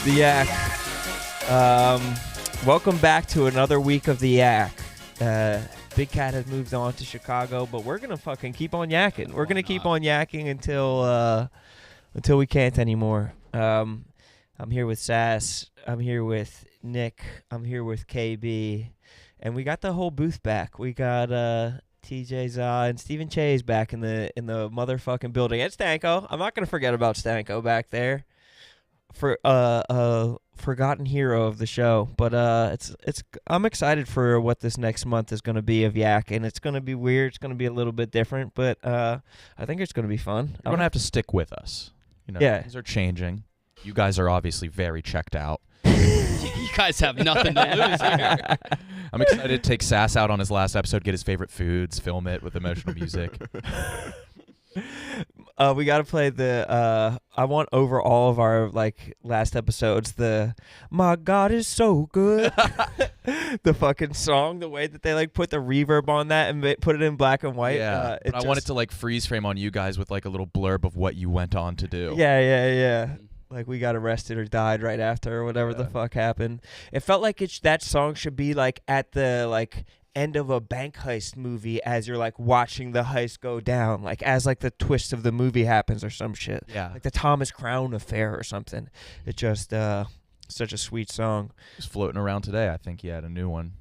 The Yak. Welcome back to another week of The Yak. Big Cat has moved on to Chicago, but we're gonna fucking keep on yakking. We're gonna keep on yakking until we can't anymore. I'm here with Sass. I'm here with Nick. I'm here with KB, and we got the whole booth back. We got TJ Za and Stephen Che's back in the motherfucking building. And Stanko. I'm not gonna forget about Stanko back there. For forgotten hero of the show, but I'm excited for what this next month is going to be of Yak, and it's going to be weird. It's going to be a little bit different, but I think it's going to be fun. You're going to have to stick with us. You know, yeah. Things are changing. You guys are obviously very checked out. You guys have nothing to lose here. I'm excited to take Sass out on his last episode, get his favorite foods, film it with emotional music. We got to play the, I want over all of our, last episodes, the, my God is so good. The fucking song, the way that they, put the reverb on that and put it in black and white. Yeah, but I want it to, freeze frame on you guys with, a little blurb of what you went on to do. Yeah. Like, we got arrested or died right after or whatever the fuck happened. It felt like that song should be, at the, end of a bank heist movie as you're watching the heist go down, as the twist of the movie happens or some shit. Yeah. Like the Thomas Crown affair or something. It just such a sweet song. He was floating around today. I think he had a new one.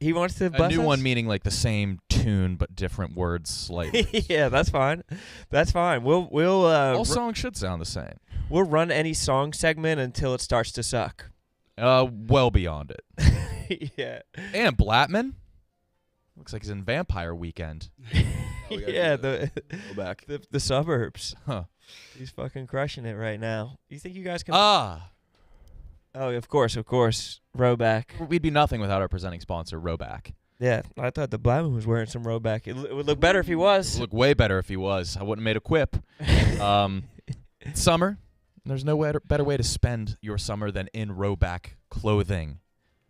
He wants to a new one meaning the same tune but different words slightly. Yeah, that's fine. We'll all songs should sound the same. We'll run any song segment until it starts to suck. Well beyond it. Yeah. And Blattman looks like he's in Vampire Weekend. Yeah, Roback. the suburbs. Huh. He's fucking crushing it right now. You think you guys can? Oh, of course. Roback. We'd be nothing without our presenting sponsor, Roback. Yeah, I thought the Blackman was wearing some Roback. It would look better if he was. It would look way better if he was. I wouldn't have made a quip. It's summer. There's no better way to spend your summer than in Roback clothing,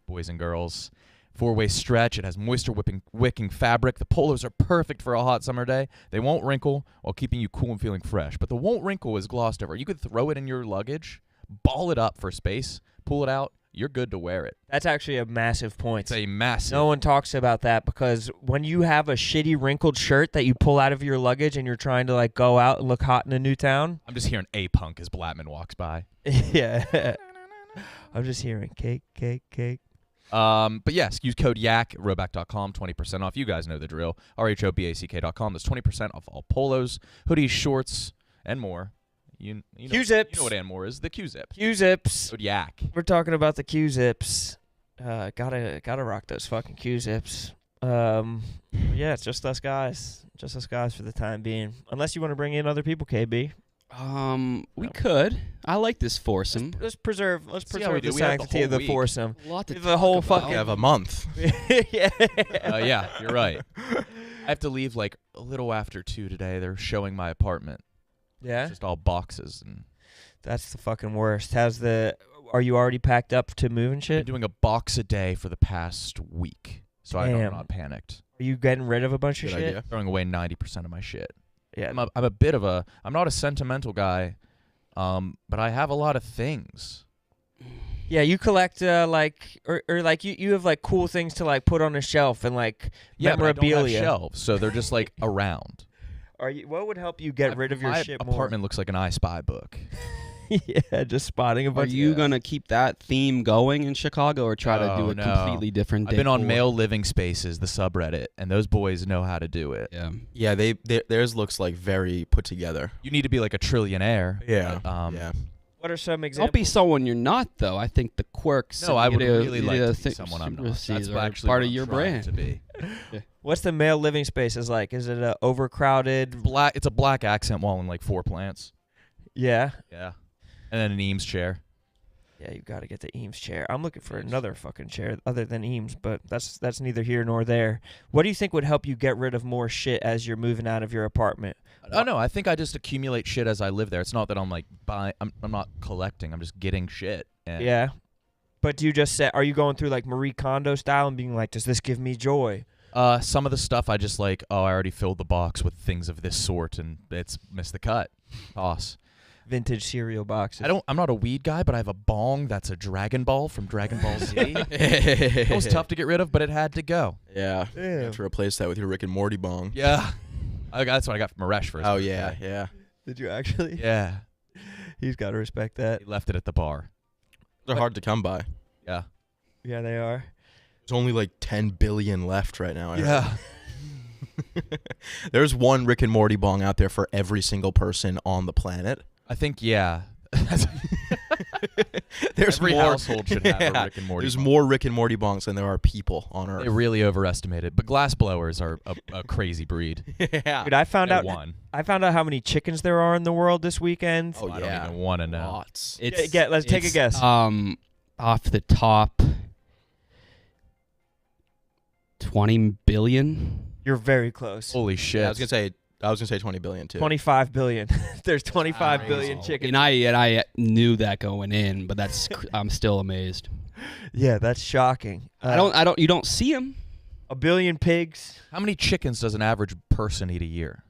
boys and girls. 4-way stretch. It has moisture wicking fabric. The polos are perfect for a hot summer day. They won't wrinkle while keeping you cool and feeling fresh. But the won't wrinkle is glossed over. You could throw it in your luggage, ball it up for space, pull it out. You're good to wear it. That's actually a massive point. It's a massive. No one talks about that because when you have a shitty wrinkled shirt that you pull out of your luggage and you're trying to go out and look hot in a new town. I'm just hearing A-Punk as Blattman walks by. Yeah. I'm just hearing cake. But yes, use code YAK at Roback.com, 20% off. You guys know the drill. RHOBACK.com. That's 20% off all polos, hoodies, shorts, and more. You know, Q-zips. You know what and more is. The Q-zip. Q-zips. Code YAK. We're talking about the Q-zips. Gotta rock those fucking Q-zips. Yeah, it's just us guys. Just us guys for the time being. Unless you want to bring in other people, KB. We could. I like this foursome. Let's preserve how we the do. We have the sanctity whole of the week. foursome. A lot to The whole talk about. fucking. We have a month. Yeah. Yeah, you're right. I have to leave a little after 2 today. They're showing my apartment. Yeah. It's just all boxes. And That's the fucking worst. Are you already packed up to move and I've shit? been doing a box a day for the past week. So I'm Damn. not panicked. Are you getting rid of a bunch of Good shit? idea. Throwing away 90% of my shit. Yeah. I'm a bit of a. I'm not a sentimental guy, but I have a lot of things. Yeah, you collect you have cool things to put on a shelf and Yeah, but I don't memorabilia. have shelves, so they're just around. What would help you get rid of your my shit apartment looks like an I Spy book. more? Yeah, just spotting a Are bunch. you going to keep that theme going in Chicago or try to do a No. completely different I've been on decor? Male Living Spaces, the subreddit, and those boys know how to do it. Yeah. Yeah, theirs looks very put together. You need to be a trillionaire. Yeah. but, Yeah. What are some examples? Don't be someone you're not, though. I think the quirks. No, I would really like to be think someone I'm not. That's are actually part what of I'm your trying brand. to be. What's the male living spaces like? Is it a overcrowded? It's a black accent wall and 4 plants. Yeah. Yeah. And then an Eames chair. Yeah, you got to get the Eames chair. I'm looking for another fucking chair other than Eames, but that's neither here nor there. What do you think would help you get rid of more shit as you're moving out of your apartment? Oh no, I think I just accumulate shit as I live there. It's not that I'm buying. I'm not collecting. I'm just getting shit. And Yeah. But do you just say, are you going through Marie Kondo style and being does this give me joy? Some of the stuff I just I already filled the box with things of this sort, and it's missed the cut. Toss. vintage cereal boxes. I'm not a weed guy, but I have a bong that's a Dragon Ball from Dragon Ball Z. It was tough to get rid of, but it had to go. Yeah. You Damn. have to replace that with your Rick and Morty bong. Yeah. That's what I got from Maresh for his Oh, birthday. yeah. Did you actually? Yeah. He's got to respect that. He left it at the bar. They're hard to come by. Yeah. Yeah, they are. There's only like 10 billion left right now. I heard. Yeah. There's one Rick and Morty bong out there for every single person on the planet. I think, yeah. There's Every more, household should have a Yeah. Rick and Morty There's bong. more Rick and Morty bongs than there are people on Earth. They really overestimated. But glass blowers are a crazy breed. Yeah. Dude, I found They out. won. I found out how many chickens there are in the world this weekend. Oh, I yeah. don't even want to know. Lots. Let's take a guess. Off the top, 20 billion. You're very close. Holy shit. Yeah, I was gonna say 20 billion too. 25 billion. There's 25 billion Wow. chickens. And I knew that going in, but that's I'm still amazed. Yeah, that's shocking. You don't see them. A billion pigs. How many chickens does an average person eat a year?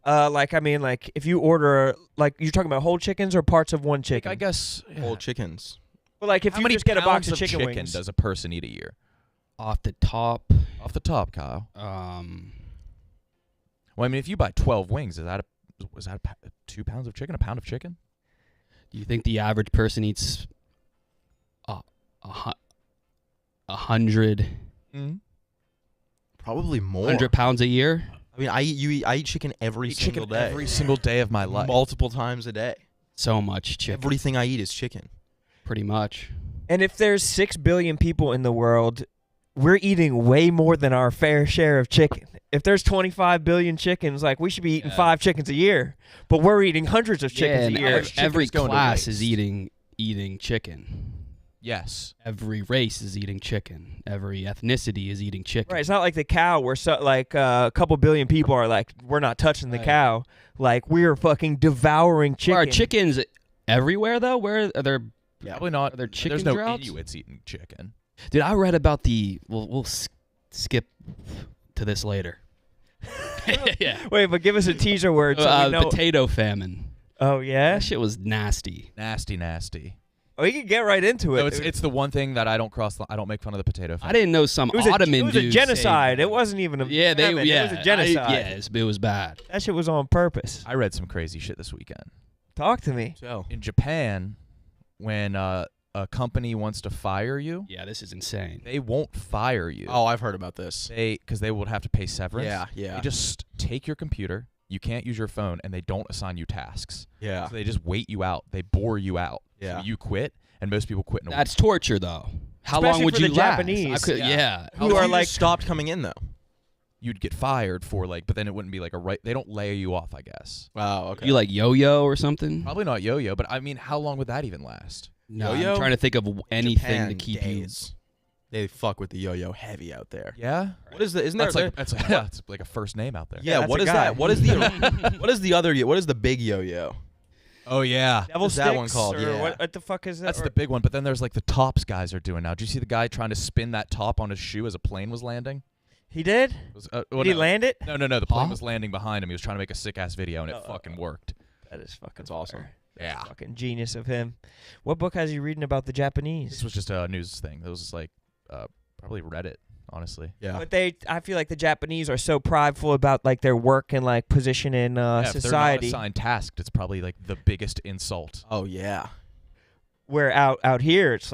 If you order, you're talking about whole chickens or parts of one chicken? I guess. Yeah. Whole chickens. Well, if How you many just get a box pounds of chicken, chicken wings. does a person eat a year? Off the top, Off the top, Kyle. Well, I mean, if you buy 12 wings, is that 2 pounds of chicken? A pound of chicken? do you think the average person eats 100 Probably more. 100 pounds a year? I mean, I eat chicken every Eat single chicken day. every single day of my life. Multiple times a day. So much chicken, Everything I eat is chicken. pretty much. And if there's 6 billion people in the world, we're eating way more than our fair share of chicken. If there's 25 billion chickens, we should be eating 5 chickens a year, but we're eating hundreds of chickens and a year. every Chicken's going to class waste. is eating chicken. Yes. Every race is eating chicken. Every ethnicity is eating chicken. Right, it's not like the cow where a couple billion people are we're not touching the Right. cow. We're fucking devouring chicken. Are chickens everywhere, though? Where are there? Probably not. Are there There's chicken no droughts? Inuits eating chicken. Dude, I read about the... We'll skip to this later. Yeah. Wait, but give us a teaser word so we know. Potato famine. Oh, yeah? That shit was nasty. Nasty, nasty. Oh, you can get right into it. No, dude. it's the one thing that I don't cross. I don't make fun of the potato. I didn't know some It was Ottoman it was a dude genocide. saved- It wasn't even a Yeah, famine. yeah. It was a genocide. It was bad. That shit was on purpose. I read some crazy shit this weekend. Talk to me. So In Japan, when a company wants to fire you, Yeah, this is insane. they won't fire you. I've heard about this. Because they would have to pay severance. Yeah. They just take your computer. You can't use your phone, and they don't assign you tasks. Yeah. So they just wait you out. They bore you out. Yeah. So you quit, and most people quit in a week. That's torture, though. How Especially long would for you the last? Japanese. Yeah. Who If are you just stopped coming in though. You'd get fired for but then it wouldn't be they don't lay you off, I guess. Wow. Okay. You like yo-yo or something? Probably not yo-yo, but I mean, how long would that even last? No, Yo-yo? I'm trying to think of anything Japan to keep days. They fuck with the yo-yo heavy out there. Yeah. What is the? Isn't there? That's it's like a first name out there. Yeah. that's What a is guy. that? What is the? What is the other? What is the big yo-yo? Oh yeah. Devil What's that one sticks, called? or Yeah. what the fuck is that? That's Or- the big one, but then there's the tops guys are doing now. Did you see the guy trying to spin that top on his shoe as a plane was landing? He did? Did he land it? No. The plane Huh? was landing behind him. He was trying to make a sick ass video, and it fucking worked. That is fucking That's awesome. fire. Yeah. Fucking genius of him. What book has he reading about the Japanese? This was just a news thing. It was just probably Reddit, honestly. Yeah. But I feel like the Japanese are so prideful about their work and position in Yeah, if society. they're not assigned tasked, it's probably the biggest insult. Oh yeah. Where out here it's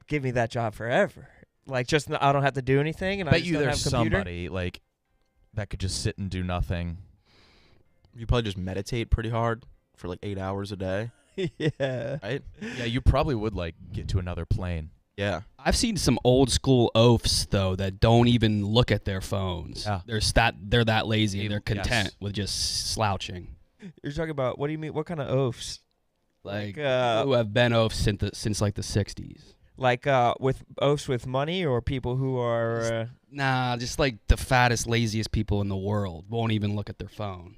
give me that job forever. I don't have to do anything, and I Bet just you don't there's have a computer. somebody that could just sit and do nothing. You probably just meditate pretty hard for 8 hours a day, Yeah. right? Yeah, you probably would get to another plane. Yeah. I've seen some old school oafs though that don't even look at their phones. Yeah. they're that lazy. They're Yes. content with just slouching. You're talking about, what do you mean? What kind of oafs? Like Like, who have been oafs since the 60s. With oafs with money, or people who are Nah, just the fattest, laziest people in the world won't even look at their phone.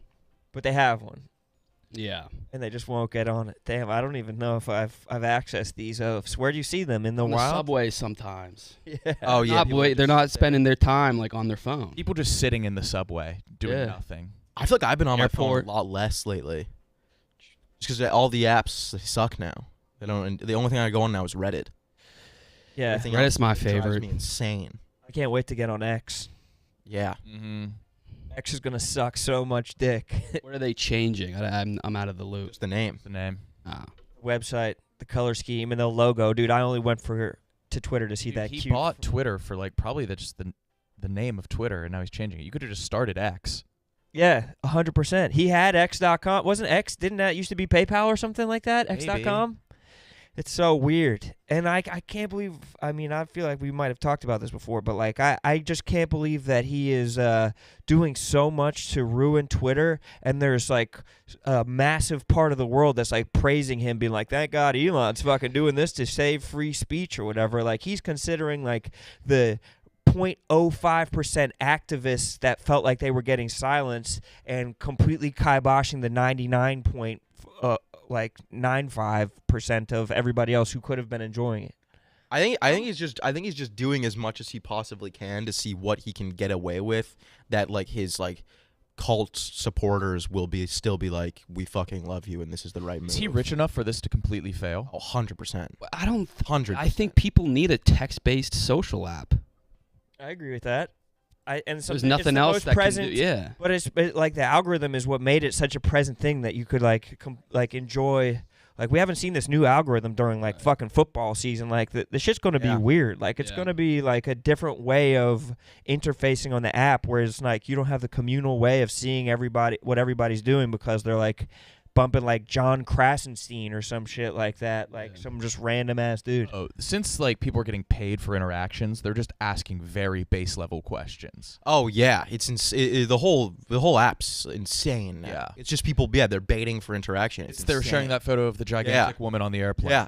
but they have one Yeah. and they just won't get on it. Damn, I don't even know if I've accessed these oafs. Where do you see them? In the On the wild? subway sometimes. Yeah. Oh yeah. They're not spending their time on their phone. People just sitting in the subway doing Yeah. nothing. I feel like I've been on my phone Airport. a lot less lately. Just because all the apps, they suck now. They don't. The only thing I go on now is Reddit. Yeah, Everything Reddit's else my drives favorite. me insane. I can't wait to get on X. Yeah. Mm-hmm. X is gonna suck so much dick. What are they changing? I'm out of the loop. Just the name. The name. Ah. Website, the color scheme, and the logo, dude. I only went to Twitter to see Dude, that. he cute bought Twitter for like probably just the name of Twitter, and now he's changing it. You could have just started X. Yeah, 100%. He had X.com. Wasn't X? Didn't that used to be PayPal or something like that? Maybe. X.com. It's so weird, and I can't believe. I mean, I feel like we might have talked about this before, but like I just can't believe that he is doing so much to ruin Twitter, and there's like a massive part of the world that's like praising him, being like, "Thank God Elon's fucking doing this to save free speech or whatever." Like he's considering like the 0.05% activists that felt like they were getting silenced and completely kiboshing the 99.95% of everybody else who could have been enjoying it. I think he's just doing as much as he possibly can to see what he can get away with. That like his like cult supporters will still be like, we fucking love you and this is the right move. Is he rich enough for this to completely fail? Oh, 100%. I don't. 100%. I think people need a text-based social app. I agree with that. There's nothing else that can do. Yeah. But it's like the algorithm is what made it such a present thing that you could like enjoy. Like we haven't seen this new algorithm during like fucking football season. Like the shit's gonna be weird. Like it's gonna be like a different way of interfacing on the app, whereas like you don't have the communal way of seeing what everybody's doing because they're like bumping like John Krasenstein or some shit like that, like some just random ass dude. Oh, since like people are getting paid for interactions, they're just asking very base level questions. Oh yeah, it's the whole app's insane now. Yeah. It's just people. Yeah, they're baiting for interaction. They're insane. sharing that photo of the gigantic woman on the airplane. Yeah.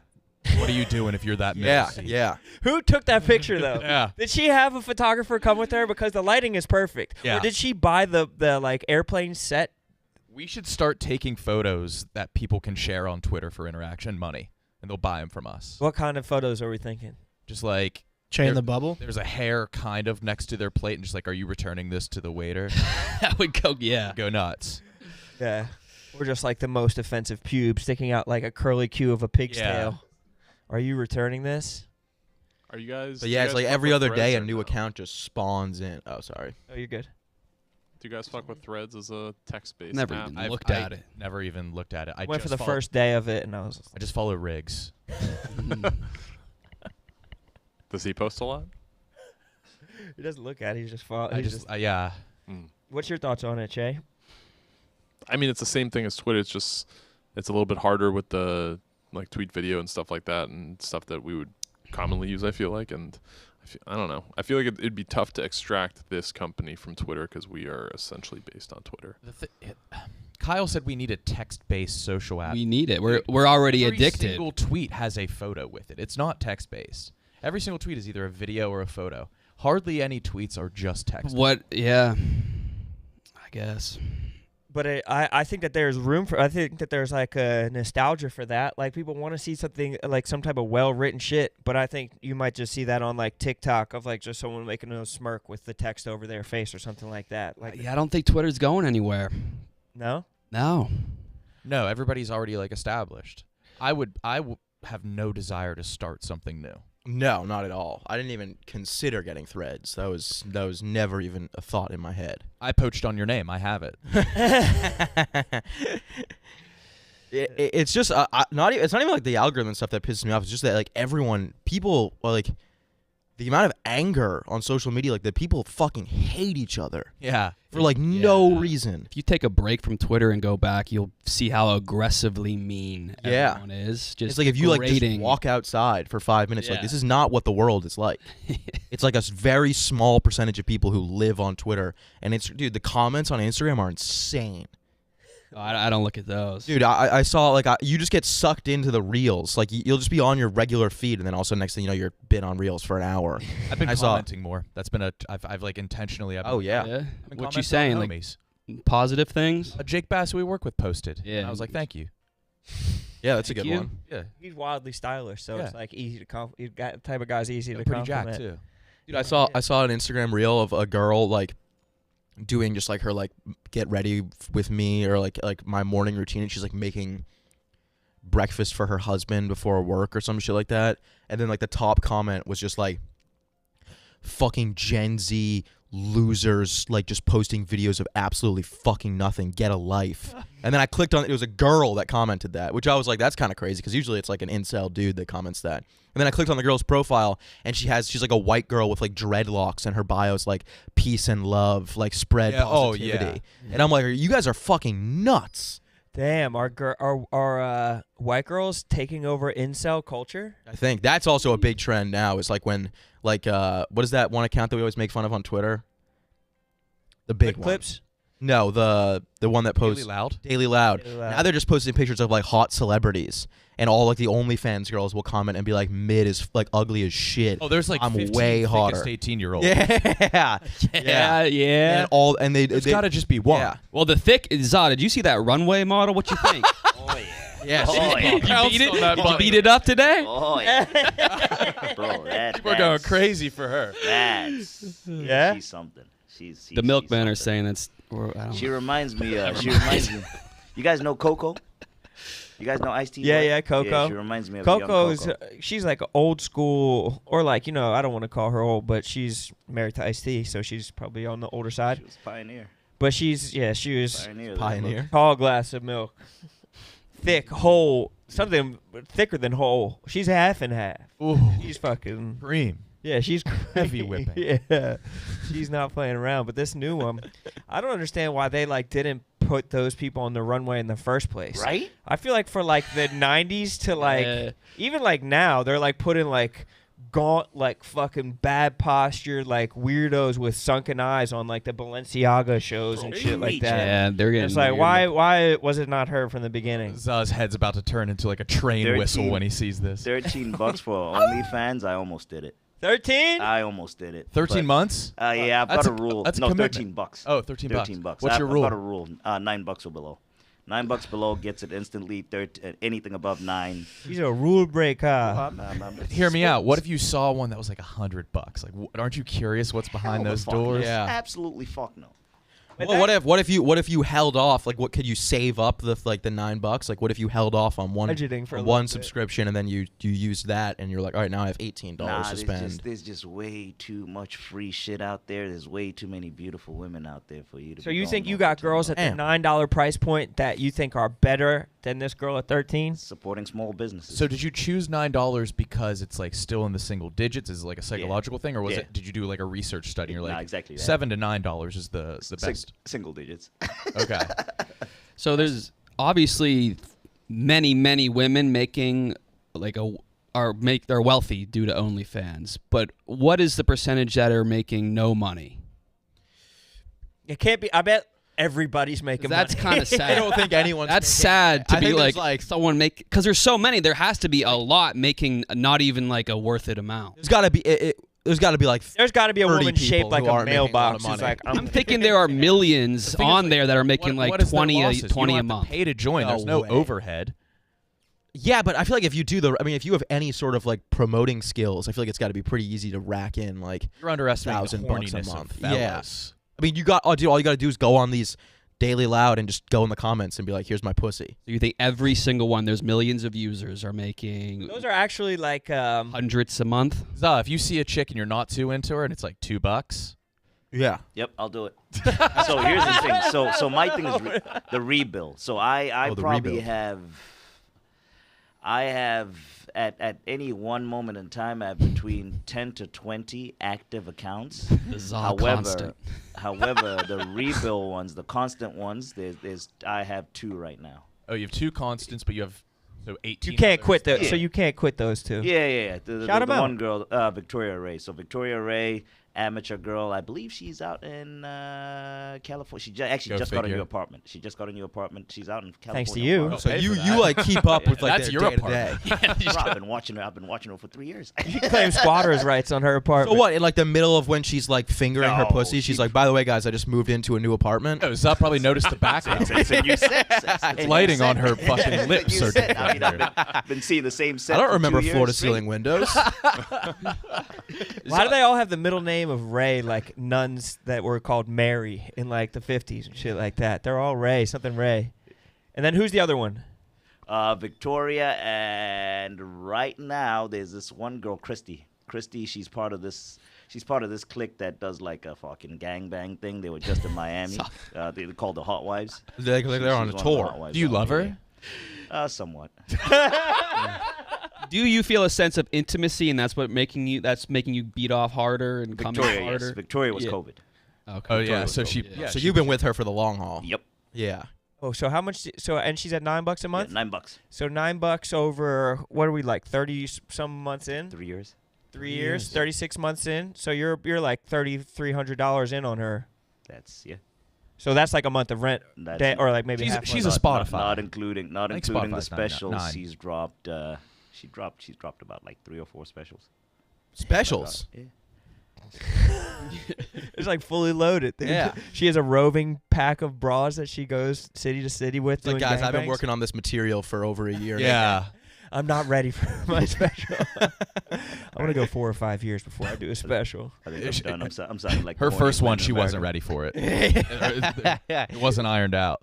What are you doing if you're that Yeah. middle seat? Yeah. Who took that picture though? Yeah. Did she have a photographer come with her because the lighting is perfect? Yeah. Or did she buy the like airplane set? We should start taking photos that people can share on Twitter for interaction money, and they'll buy them from us. What kind of photos are we thinking? Just like Chain the bubble. there's a hair kind of next to their plate, and just like, are you returning this to the waiter? That would go. Yeah. Go nuts. Yeah. Or just like the most offensive pubes sticking out like a curly Q of a pig's tail. Are you returning this? Are you guys? But do yeah, you it's guys like fuck every with other Threads day a or new no? account just spawns in. Oh, sorry. Oh, you're good. Do you guys fuck with Threads as a text-based Never app? even looked at it. Never even looked at it. I Went for just the follow- first day of it, and I was. I just follow Riggs. Does he post a lot? He doesn't look at it. He's just follow. I just yeah. What's your thoughts on it, Jay? I mean, it's the same thing as Twitter. It's just it's a little bit harder with the like tweet video and stuff like that, and stuff that we would commonly use. I feel like, and I don't know. I feel like it'd be tough to extract this company from Twitter because we are essentially based on Twitter. Kyle said we need a text-based social app. We need it. We're already Every addicted. single tweet has a photo with it. It's not text-based. Every single tweet is either a video or a photo. Hardly any tweets are just text. What? Yeah. I guess. But I think that there's room for. I think that there's like a nostalgia for that. Like people want to see something like some type of well-written shit. But I think you might just see that on like TikTok of like just someone making a smirk with the text over their face or something like that. Like Yeah, I don't think Twitter's going anywhere. no. No. No, everybody's already like established. I would have no desire to start something new. No, not at all. I didn't even consider getting Threads. That was never even a thought in my head. I poached on your name. I have it. It's just it's not even like the algorithm stuff that pisses me off. It's just that like people like the amount of anger on social media, like that people fucking hate each other Yeah. for like no reason. If you take a break from Twitter and go back, you'll see how aggressively mean Yeah. everyone is. Just It's like if you like just grading. walk outside for 5 minutes, like Yeah. this is not what the world is like. It's like a very small percentage of people who live on Twitter, and it's the comments on Instagram are insane. I don't look at those. Dude, I saw like you just get sucked into the reels. Like you'll just be on your regular feed, and then also next thing you know, you're been on reels for an hour. I've been I saw- commenting more. That's been I've like intentionally. Oh yeah. Yeah. been What commenting you on saying? Like homies. positive things? Jake Bass, who we work with, posted. Yeah. And I was like, thank you. Yeah, that's a Thank good you. one. Yeah. He's wildly stylish, so Yeah. it's like easy to He's got the type of guy's easy to Pretty compliment. jacked too. Dude, I saw an Instagram reel of a girl like doing just like her like get ready with me or like my morning routine, and she's like making breakfast for her husband before work or some shit like that. And then like the top comment was just like, fucking Gen Z losers, like just posting videos of absolutely fucking nothing. Get a life. And then I clicked on it. It was a girl that commented that, which I was like, that's kind of crazy because usually it's like an incel dude that comments that. And then I clicked on the girl's profile, and she's like a white girl with like dreadlocks, and her bio's like peace and love, like spread positivity. And I'm like, you guys are fucking nuts. Damn, are white girls taking over incel culture? I think that's also a big trend now. It's like when, like, what is that one account that we always make fun of on Twitter? The big one. Clips? No, the one that posts Daily Loud. Daily Loud. Now they're just posting pictures of like hot celebrities, and all like the OnlyFans girls will comment and be like, mid is like ugly as shit. Oh, there's like I'm 15 way hotter. 18-year-old. Yeah. Yeah. And they There's got to just be one. Yeah. Well, the thick Zah, did you see that Runway model? What you think? Oh yeah. Yeah, Oh, she's yeah. Did you beat it? on that Did you button. beat it up today? Oh yeah. Bro, We're going crazy for her. That's Yeah? She's something. She's The milkmen are something. saying that's. Or, I don't She know. reminds me. She reminds me. You guys know Coco? You guys know Ice-T? Yeah, Boy? yeah, Coco. Yeah, she reminds me of young Coco's, Coco. she's like old school, or like, you know, I don't want to call her old, but she's married to Ice-T, so she's probably on the older side. She was a pioneer. But she was Pioneer. Pioneer. tall glass of milk, thick, whole, something thicker than whole. She's half and half. Ooh, She's fucking, cream. yeah, she's Heavy whipping. Yeah, she's not playing around. But this new one, I don't understand why they like didn't put those people on the runway in the first place. Right? I feel like for like the 90s to like Yeah. even like now they're like putting like gaunt like fucking bad posture like weirdos with sunken eyes on like the Balenciaga shows and shit like that. Yeah, they're getting. It's like weird. why was it not her from the beginning? Zah's head's about to turn into like a train 13. whistle when he sees this. $13 for OnlyFans. I almost did it. 13? I almost did it. 13 months? Yeah, I've That's got a rule. that's a No, commitment. $13. Oh, 13 bucks. $13. What's your rule? I've got a rule. $9 or below. $9 below gets it instantly. Anything above 9. She's a rule breaker. Hear me out. What if you saw one that was like $100? Like, aren't you curious what's behind those doors? Yeah. Absolutely fuck no. But Well, what if you held off? Like, what could you save up the $9? Like, what if you held off on Budgeting for a one little bit. subscription, and then you used that, and you're like, all right, now I have $18 Nah, to spend. there's just way too much free shit out there. There's way too many beautiful women out there for you to. So be you going think you over got to. girls at the Damn. $9 price point that you think are better than this girl at 13? supporting small businesses? So did you choose $9 because it's like still in the single digits? Is it like a psychological thing, or was Yeah. it? Did you do like a research study? You're Nah, like exactly that. $7 to $9 is the best. Single digits. Okay. So there's obviously many women making like they're wealthy due to OnlyFans. But what is the percentage that are making no money? It can't be. I bet everybody's making That's money. kind of sad. I don't think anyone's. That's making- sad to I be think there's, like someone make because there's so many. There has to be a lot making not even like a worth it amount. There's got to be. There's got to be like. There's got to be a 30 woman people shaped like who a aren't making a lot mailbox. of Who's money. like, I'm thinking there are millions The thing is, on like, there that are making what like is their 20 losses? 20 you a don't have month. to pay to join. No There's no way. overhead. Yeah, but I feel like if you do if you have any sort of like promoting skills, I feel like it's got to be pretty easy to rack in like. You're underestimating the $1,000 a horniness month. of Yeah. fellas. I mean, all you got to do is go on these Daily Loud and just go in the comments and be like, "Here's my pussy." So you think every single one, there's millions of users are making those are actually like hundreds a month? Zah, if you see a chick and you're not too into her and it's like $2, Yeah. Yep, I'll do it. So here's the thing. So my thing is the rebuild. So I Oh, the probably rebuild. have at any one moment in time I have between 10 to 20 active accounts. The Zah constant. However, the rebuild ones, the constant ones, I have 2 right now. oh, you have 2 constants, but you have 18. you can't others. quit those. Yeah. So you can't quit those two. Yeah. The Shout 'em out. one girl, Victoria Ray. So Victoria Ray, amateur girl. I believe she's out in California. She actually Go just got a figure. new apartment. She's out in California. Thanks to you. Bro, So pay you for that. like keep up with like That's their your day-to-day. I've been watching her for 3 years. She claims squatters' rights on her apartment. So what? In like the middle of when she's like fingering her No, pussy, she's like, "By the way, guys, I just moved into a new apartment." Oh, Zah probably noticed the background. It's a new set. It's lighting on her fucking lips. New Are set. I mean, different. I've been seeing the same set. I don't for remember 2 years floor-to-ceiling straight. windows. Why do they all have the middle name of Ray, like nuns that were called Mary in like the 50s and shit like that? They're all Ray, something Ray. And then who's the other one? Victoria, and right now there's this one girl, Christy. Christy, she's part of this clique that does like a fucking gangbang thing. They were just in Miami. They called the Hot Wives. They're on a She's one of the tour. Hot Wives Do you out love there. her? Somewhat. Do you feel a sense of intimacy, and that's making you beat off harder and come Victoria, in harder? yes. Victoria was Yeah. COVID. Okay. Oh yeah, Victoria so was she. over. Yeah, So she- you've been with her for the long haul. Yep. Yeah. Oh, so how much? And she's at $9 a month. Yeah, $9. So $9 over what are we like 30 some months in? 3 years. 3 years, 36 months in. So you're like $3,300 in on her. That's yeah. So that's like a month of rent, That's or like maybe She's- half. she's month. a Spotify. Not including I think the Spotify's specials. nine. She's dropped. She's dropped about like 3 or 4 specials. Specials. Yeah. It's like fully loaded. Dude. Yeah. She has a roving pack of bras that she goes city to city with. It's like, doing guys, I've been gangbangs. working on this material for over a year. Yeah. I'm not ready for my special. I want to go 4 or 5 years before I do a special. I think I'm done. I'm sounding like Her the first horniest one, man in she wasn't America. ready for it. It wasn't ironed out.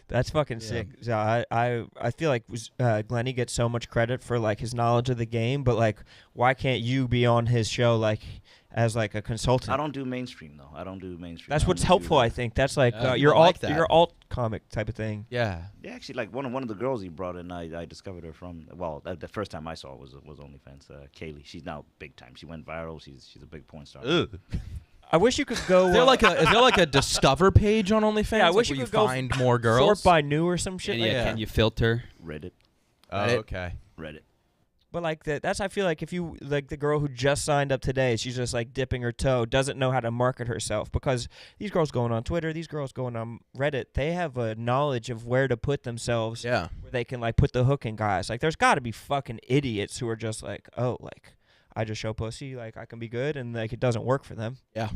That's fucking sick. So I feel like Glenny gets so much credit for like his knowledge of the game, but like why can't you be on his show like as like a consultant? I don't do mainstream though. I don't do mainstream. That's I what's only do helpful, the- I think. That's like I your like that. alt comic type of thing. Yeah. Yeah, actually, like one of the girls he brought in, I discovered her from. Well, the first time I saw her was OnlyFans. Kaylee. She's now big time. She went viral. She's a big porn star. I wish you could go. Is there like a discover page on OnlyFans? Yeah, I wish where you could go find more girls. sort by new or some shit. And like yeah, that. can you filter? Reddit. Oh, Right. okay. Reddit. But like that's I feel like if you like the girl who just signed up today, she's just like dipping her toe, doesn't know how to market herself because these girls going on Twitter, these girls going on Reddit, they have a knowledge of where to put themselves Yeah. where they can like put the hook in guys. Like there's got to be fucking idiots who are just like, "Oh, like I just show pussy, like I can be good," and like it doesn't work for them. Yeah.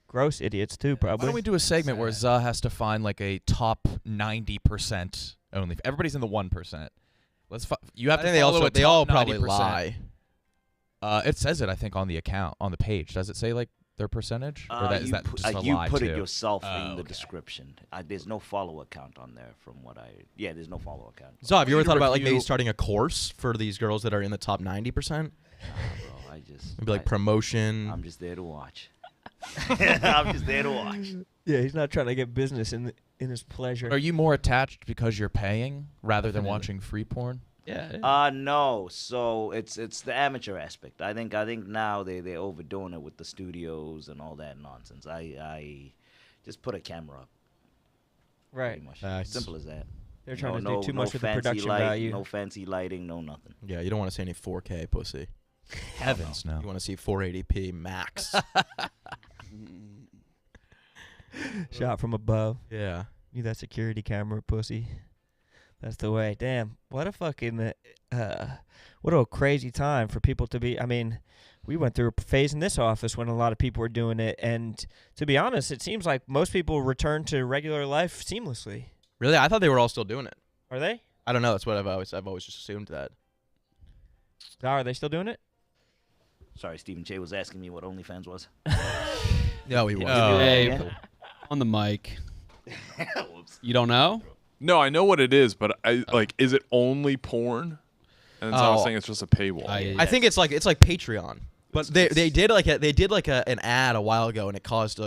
Gross idiots too, Why probably. don't we do a segment where Za has to find like a top 90% only? Everybody's in the 1%. You have I to think follow they a all top probably 90%. lie. It says it, I think, on the account, on the page. Does it say like their percentage? Or is that just a you lie put too? it yourself Oh, in the okay. description. There's no follow account on there from what I. Yeah, there's no follow account. So, have you ever need to thought about like review- maybe starting a course for these girls that are in the top 90%? Bro, I just. Maybe like promotion. I'm just there to watch. I'm just there to watch. Yeah, he's not trying to get business in his pleasure. Are you more attached because you're paying rather than Definitely. watching free porn? Yeah. No. So it's the amateur aspect. I think now they're overdoing it with the studios and all that nonsense. I just put a camera up. Right. Pretty much. Nice. Simple as that. They're trying to no, do too no much with the fancy production light, value. No fancy lighting. No nothing. Yeah, you don't want to see any 4K pussy. Heavens, no. You want to see 480p max. Shot from above. Yeah. Need that security camera, pussy. That's the way. Damn, what a fucking, what a crazy time for people to be. I mean, we went through a phase in this office when a lot of people were doing it, and to be honest, it seems like most people return to regular life seamlessly. Really? I thought they were all still doing it. Are they? I don't know. That's what I've always just assumed that. Are they still doing it? Sorry, Stephen Che was asking me what OnlyFans was. No, he wasn't. Oh. Hey, Yeah. on the mic. Whoops. You don't know? No, I know what it is, but is it only porn? And so I was Oh. saying it's just a paywall. I think it's like Patreon. But they did an ad a while ago, and it caused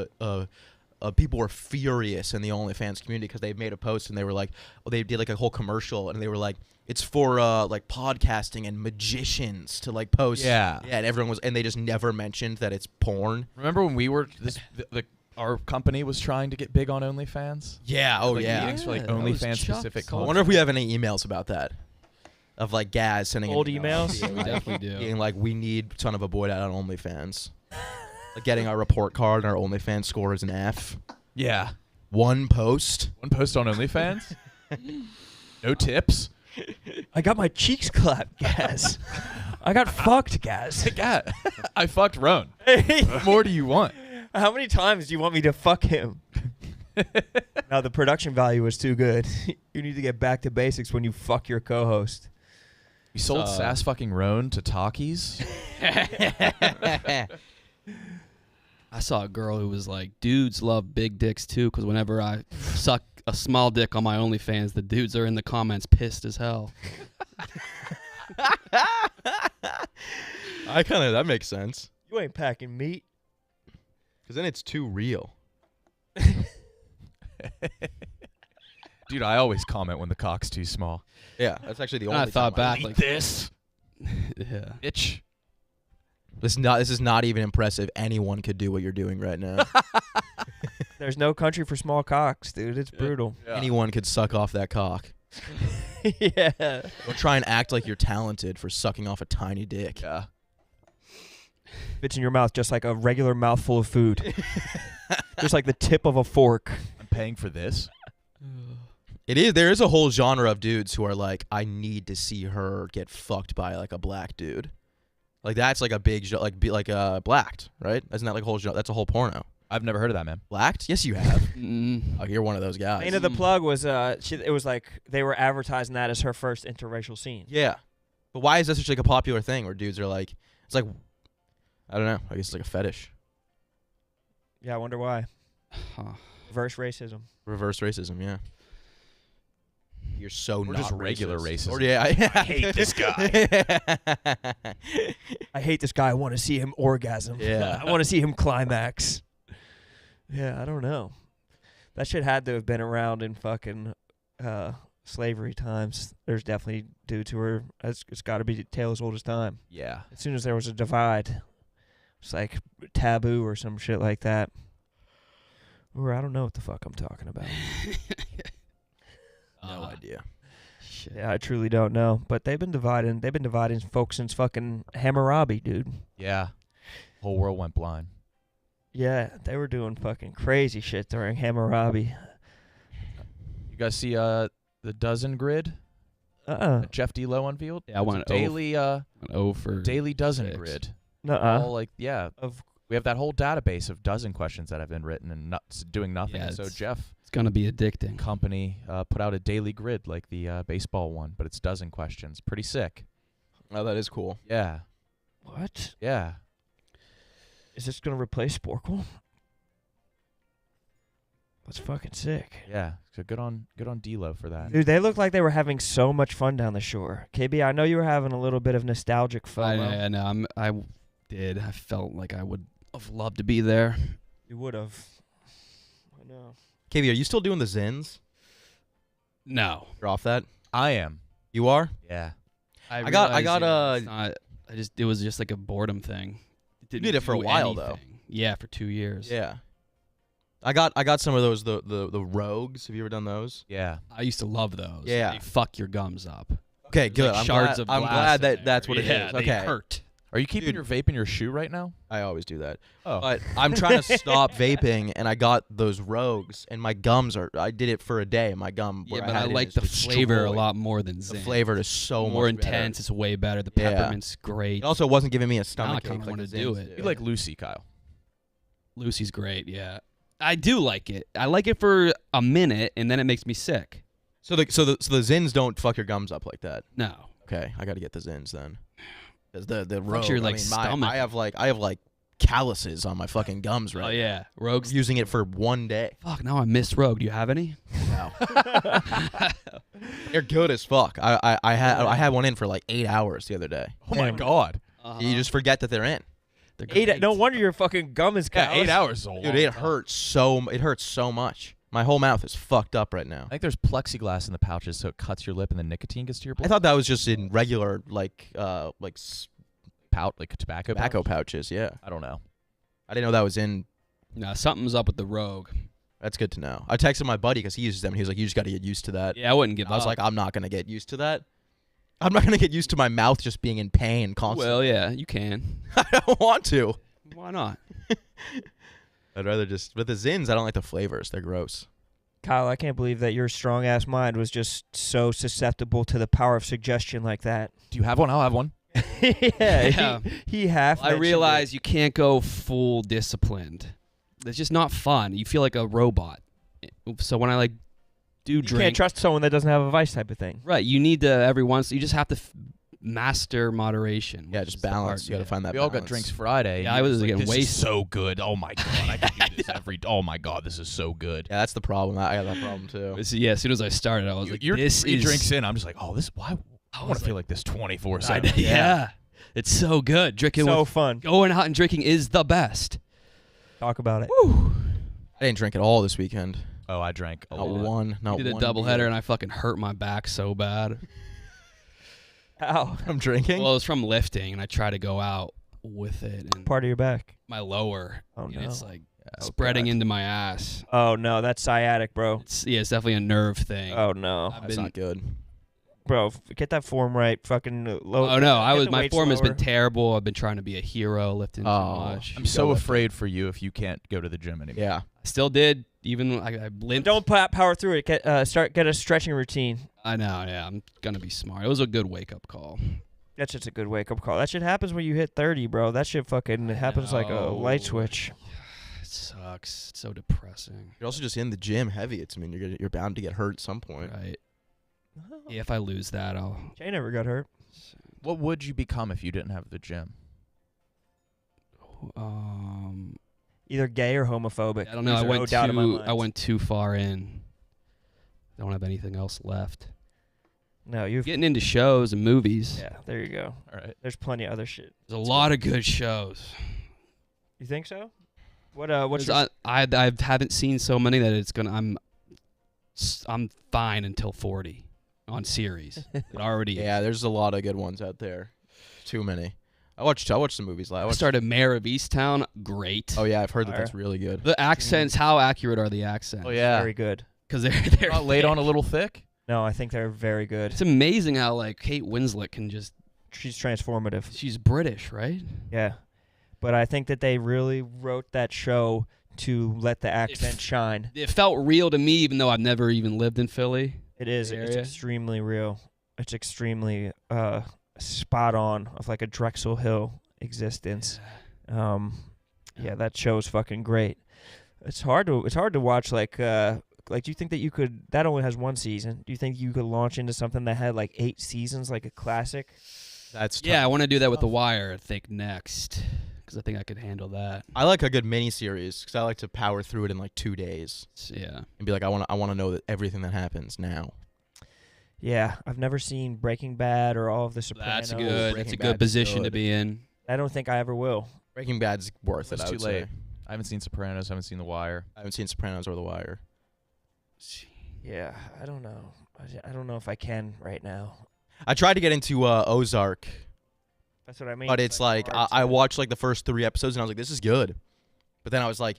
people were furious in the OnlyFans community because they made a post and they were like, they did like a whole commercial and they were like, it's for like podcasting and magicians to like post. Yeah. Yeah, and everyone was, and they just never mentioned that it's porn. Remember when we were our company was trying to get big on OnlyFans? Yeah. Oh Like yeah. meetings for like Yeah, that was OnlyFans Chuck specific Sullivan. I content. wonder if we have any emails about that. Of like guys sending Old an emails? being We like- definitely do. being like, we need Son of a Boy out on OnlyFans. Like getting our report card and our OnlyFans score is an F. Yeah. One post. One post on OnlyFans. No tips. I got my cheeks clapped, Gaz. I got fucked, Gaz. God, I fucked Roan. What more do you want? How many times do you want me to fuck him? No, the production value was too good. You need to get back to basics when you fuck your co-host. You sold sass fucking Roan to Talkies? I saw a girl who was like, dudes love big dicks too, because whenever I suck a small dick on my OnlyFans, the dudes are in the comments pissed as hell. That makes sense. You ain't packing meat. Because then it's too real. Dude, I always comment when the cock's too small. Yeah, that's actually the And only I thought time back Eat like this, yeah. bitch. This is not even impressive. Anyone could do what you're doing right now. There's no country for small cocks, dude. It's brutal. Yeah. Anyone could suck off that cock. Yeah. Don't try and act like you're talented for sucking off a tiny dick. Yeah. Fits in your mouth just like a regular mouthful of food. Just like the tip of a fork. I'm paying for this. It is. There is a whole genre of dudes who are like, I need to see her get fucked by like a black dude. Like that's like a big Blacked, right? Isn't that like a whole genre? That's a whole porno. I've never heard of that, man. Blacked? Yes, you have. Mm. Oh, you're one of those guys. Main of the plug was it was like they were advertising that as her first interracial scene. Yeah, but why is that such like a popular thing where dudes are like, it's like, I don't know. I guess it's like a fetish. Yeah, I wonder why. Huh. Reverse racism. Reverse racism. Yeah. You're so Or not just regular racist. racism. Or yeah, I hate this guy. I hate this guy. I want to see him orgasm. Yeah. I want to see him climax. Yeah, I don't know. That shit had to have been around in fucking slavery times. There's definitely dudes who are. It's got to be tale as old as time. Yeah. As soon as there was a divide, it's like taboo or some shit like that. Or I don't know what the fuck I'm talking about. No idea. Shit. Yeah, I truly don't know. But they've been dividing. They've been dividing folks since fucking Hammurabi, dude. Yeah. Whole world went blind. Yeah, they were doing fucking crazy shit during Hammurabi. You guys see the dozen grid that Jeff D. Lowe unveiled? Yeah, I went It's a daily for daily dozen 6. grid. Nuh-uh. All like Of we have that whole database of dozen questions that have been written and doing nothing. Yeah, And so it's- Jeff It's gonna be addicting. company put out a daily grid like the baseball one, but it's dozen questions. Pretty sick. Oh, that is cool. Yeah. what? Yeah. Is this gonna replace Sporkle? That's fucking sick. Yeah. So good on D-Lo for that. Dude, they looked like they were having so much fun down the shore. KB, I know you were having a little bit of nostalgic FOMO. I know. I did. I felt like I would have loved to be there. You would have. I know. KB, are you still doing the Zins? No. You're off that? I am. You are? Yeah. I got- realized, it's not, it was just like a boredom thing. You did it for a while, though. Yeah, for 2 years. Yeah. I got some of those the rogues. Have you ever done those? Yeah. I used to love those. Yeah. They fuck your gums up. Okay, There's good. like I'm shards glad, of I'm glass glad in that there. that's what it is. Yeah, they Okay. hurt. Are you keeping Dude. your vape in your shoe right now? I always do that. Oh. But I'm trying to stop vaping, and I got those rogues, and my gums are. I did it for a day. My gum. Yeah, where but I had it like is the flavor a destroyed. lot more than The Zin. flavor is so more much better. intense. It's way better. The Yeah. peppermint's great. It also wasn't giving me a Now I stomach kinda ache like wanna the do Zins it. You like Lucy, Kyle. Lucy's great. Yeah, I do like it. I like it for a minute, and then it makes me sick. So the Zins don't fuck your gums up like that. No. Okay, I got to get the Zins then. Because the Fucks rogue, your, I like, mean, stomach. I have like calluses on my fucking gums right Oh now. yeah, Rogue's. Using it for one day. Fuck. Now I miss Rogue. Do you have any? No. They're good as fuck. I had one in for like 8 hours the other day. Oh my Damn. God. You just forget that they're in. They're Eight. great. No wonder your fucking gum is Yeah, callous. 8 hours is a long Dude, it time. hurts so much. My whole mouth is fucked up right now. I think there's plexiglass in the pouches so it cuts your lip and the nicotine gets to your blood. I thought that was just in regular Like tobacco tobacco pouch? pouches. Yeah, I don't know. I didn't know that was in. No, something's up with the Rogue. That's good to know. I texted my buddy because he uses them. And he was like, "You just got to get used to that." Yeah, I wouldn't give I was up. like, "I'm not gonna get used to that. I'm not gonna get used to my mouth just being in pain constantly. well, yeah, you can. I don't want to. Why not? I'd rather just with the Zins. I don't like the flavors. They're gross. Kyle, I can't believe that your strong ass mind was just so susceptible to the power of suggestion like that. Do you have one? I'll have one. Yeah. He half. I realize you can't go full disciplined. It's just not fun. You feel like a robot. So when I do you drink, can't trust someone that doesn't have a vice type of thing. right? You need to every once. You just have to master moderation. Yeah, which just is the balance. hard- You got to yeah. find that We all got balance. drinks Friday. Yeah, and I you're was just getting this way is so good. Oh my god, I could do this every. Oh my god, this is so good. Yeah, that's the problem. I got that problem too. Yeah, as soon as I started, I was like, You're this 3 is drinks in. I'm just like, oh, this. Why? I want was to feel like this 24/7. I- yeah. It's so good. Drinking So with fun. going out and drinking is the best. Talk about it. I didn't drink at all this weekend. Oh, I drank a Not lot. one. Not We did a one doubleheader, beer. and I fucking hurt my back so bad. Ow. I'm drinking. Well, it was from lifting, and I tried to go out with it, and Part of your back. my lower, Oh, and no. it's like Oh, spreading God. into my ass. Oh, no. That's sciatic, bro. It's definitely a nerve thing. Oh, no. I've That's been- not good. Bro, get that form right. Fucking low. Oh no, get the my weights form has been lower. terrible. I've been trying to be a hero, lifting too Oh. much. I'm so Go with afraid for you if you can't go to the gym anymore. Yeah. I still did, even I limped. Don't power through it. Get a stretching routine. I know, yeah. I'm gonna be smart. It was a good wake up call. That's just a good wake up call. That shit happens when you hit 30, bro. That shit fucking happens like a light know. switch. It sucks. It's so depressing. You're also just in the gym heavy. You're bound to get hurt at some point. Right. Yeah, if I lose that, I'll. Jay never got hurt. What would you become if you didn't have the gym? Either gay or homophobic. I don't know. There's I no went doubt in my too. mind. I went too far in. I don't have anything else left. No, you've. Getting into shows and movies. Yeah, there you go. All right. There's plenty of other shit. There's a lot of good shows. You think so? What's 'Cause your, I haven't seen so many that it's gonna. I'm fine until 40 on series. It already. Yeah, there's a lot of good ones out there. Too many. I watched some movies. I started Mayor of Easttown. Great. Oh yeah, I've heard that Fire. that's really good. The accents. How accurate are the accents? Oh yeah. very good? Because they're Not laid on a little thick. No, I think they're very good. It's amazing how like Kate Winslet can just. She's transformative. She's British, right? Yeah. But I think that they really wrote that show to let the accent shine. It felt real to me, even though I've never even lived in Philly. It is. The It's area? extremely real. It's extremely spot on of like a Drexel Hill existence. Yeah, that show is fucking great. It's hard to watch like do you think that you could, that only has one season. Do you think you could launch into something that had like 8 seasons like a classic? That's Yeah, I tough. want to do that with The Wire. I think next, because I think I could handle that. I like a good mini series because I like to power through it in like 2 days Yeah. and be like, I want to know that everything that happens now. Yeah, I've never seen Breaking Bad or all of The Sopranos. That's good. Breaking That's a Bad's good position to good. be in. I don't think I ever will. Breaking Bad's worth it. It's I too would late. say. I haven't seen Sopranos. I haven't seen The Wire. I haven't seen Sopranos or The Wire. Yeah, I don't know. I don't know if I can right now. I tried to get into Ozark, That's what I mean. but it's like hard I to- watched like the first 3 episodes and I was like, this is good. But then I was like,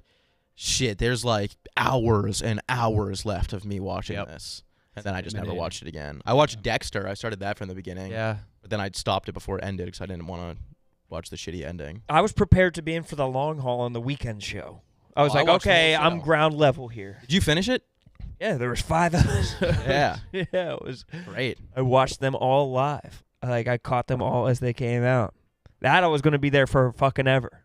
shit, there's like hours and hours left of me watching Yep. this. And then I just never Intimidating. watched it again. I watched Dexter. I started that from the beginning. Yeah. But then I stopped it before it ended because I didn't want to watch the shitty ending. I was prepared to be in for the long haul on the weekend show. I was Oh, I like, watched the okay, whole I'm show. ground level here. Did you finish it? Yeah, there was 5 episodes. Yeah. Yeah, it was. Great. I watched them all live. Like I caught them all as they came out. That I was gonna be there for fucking ever.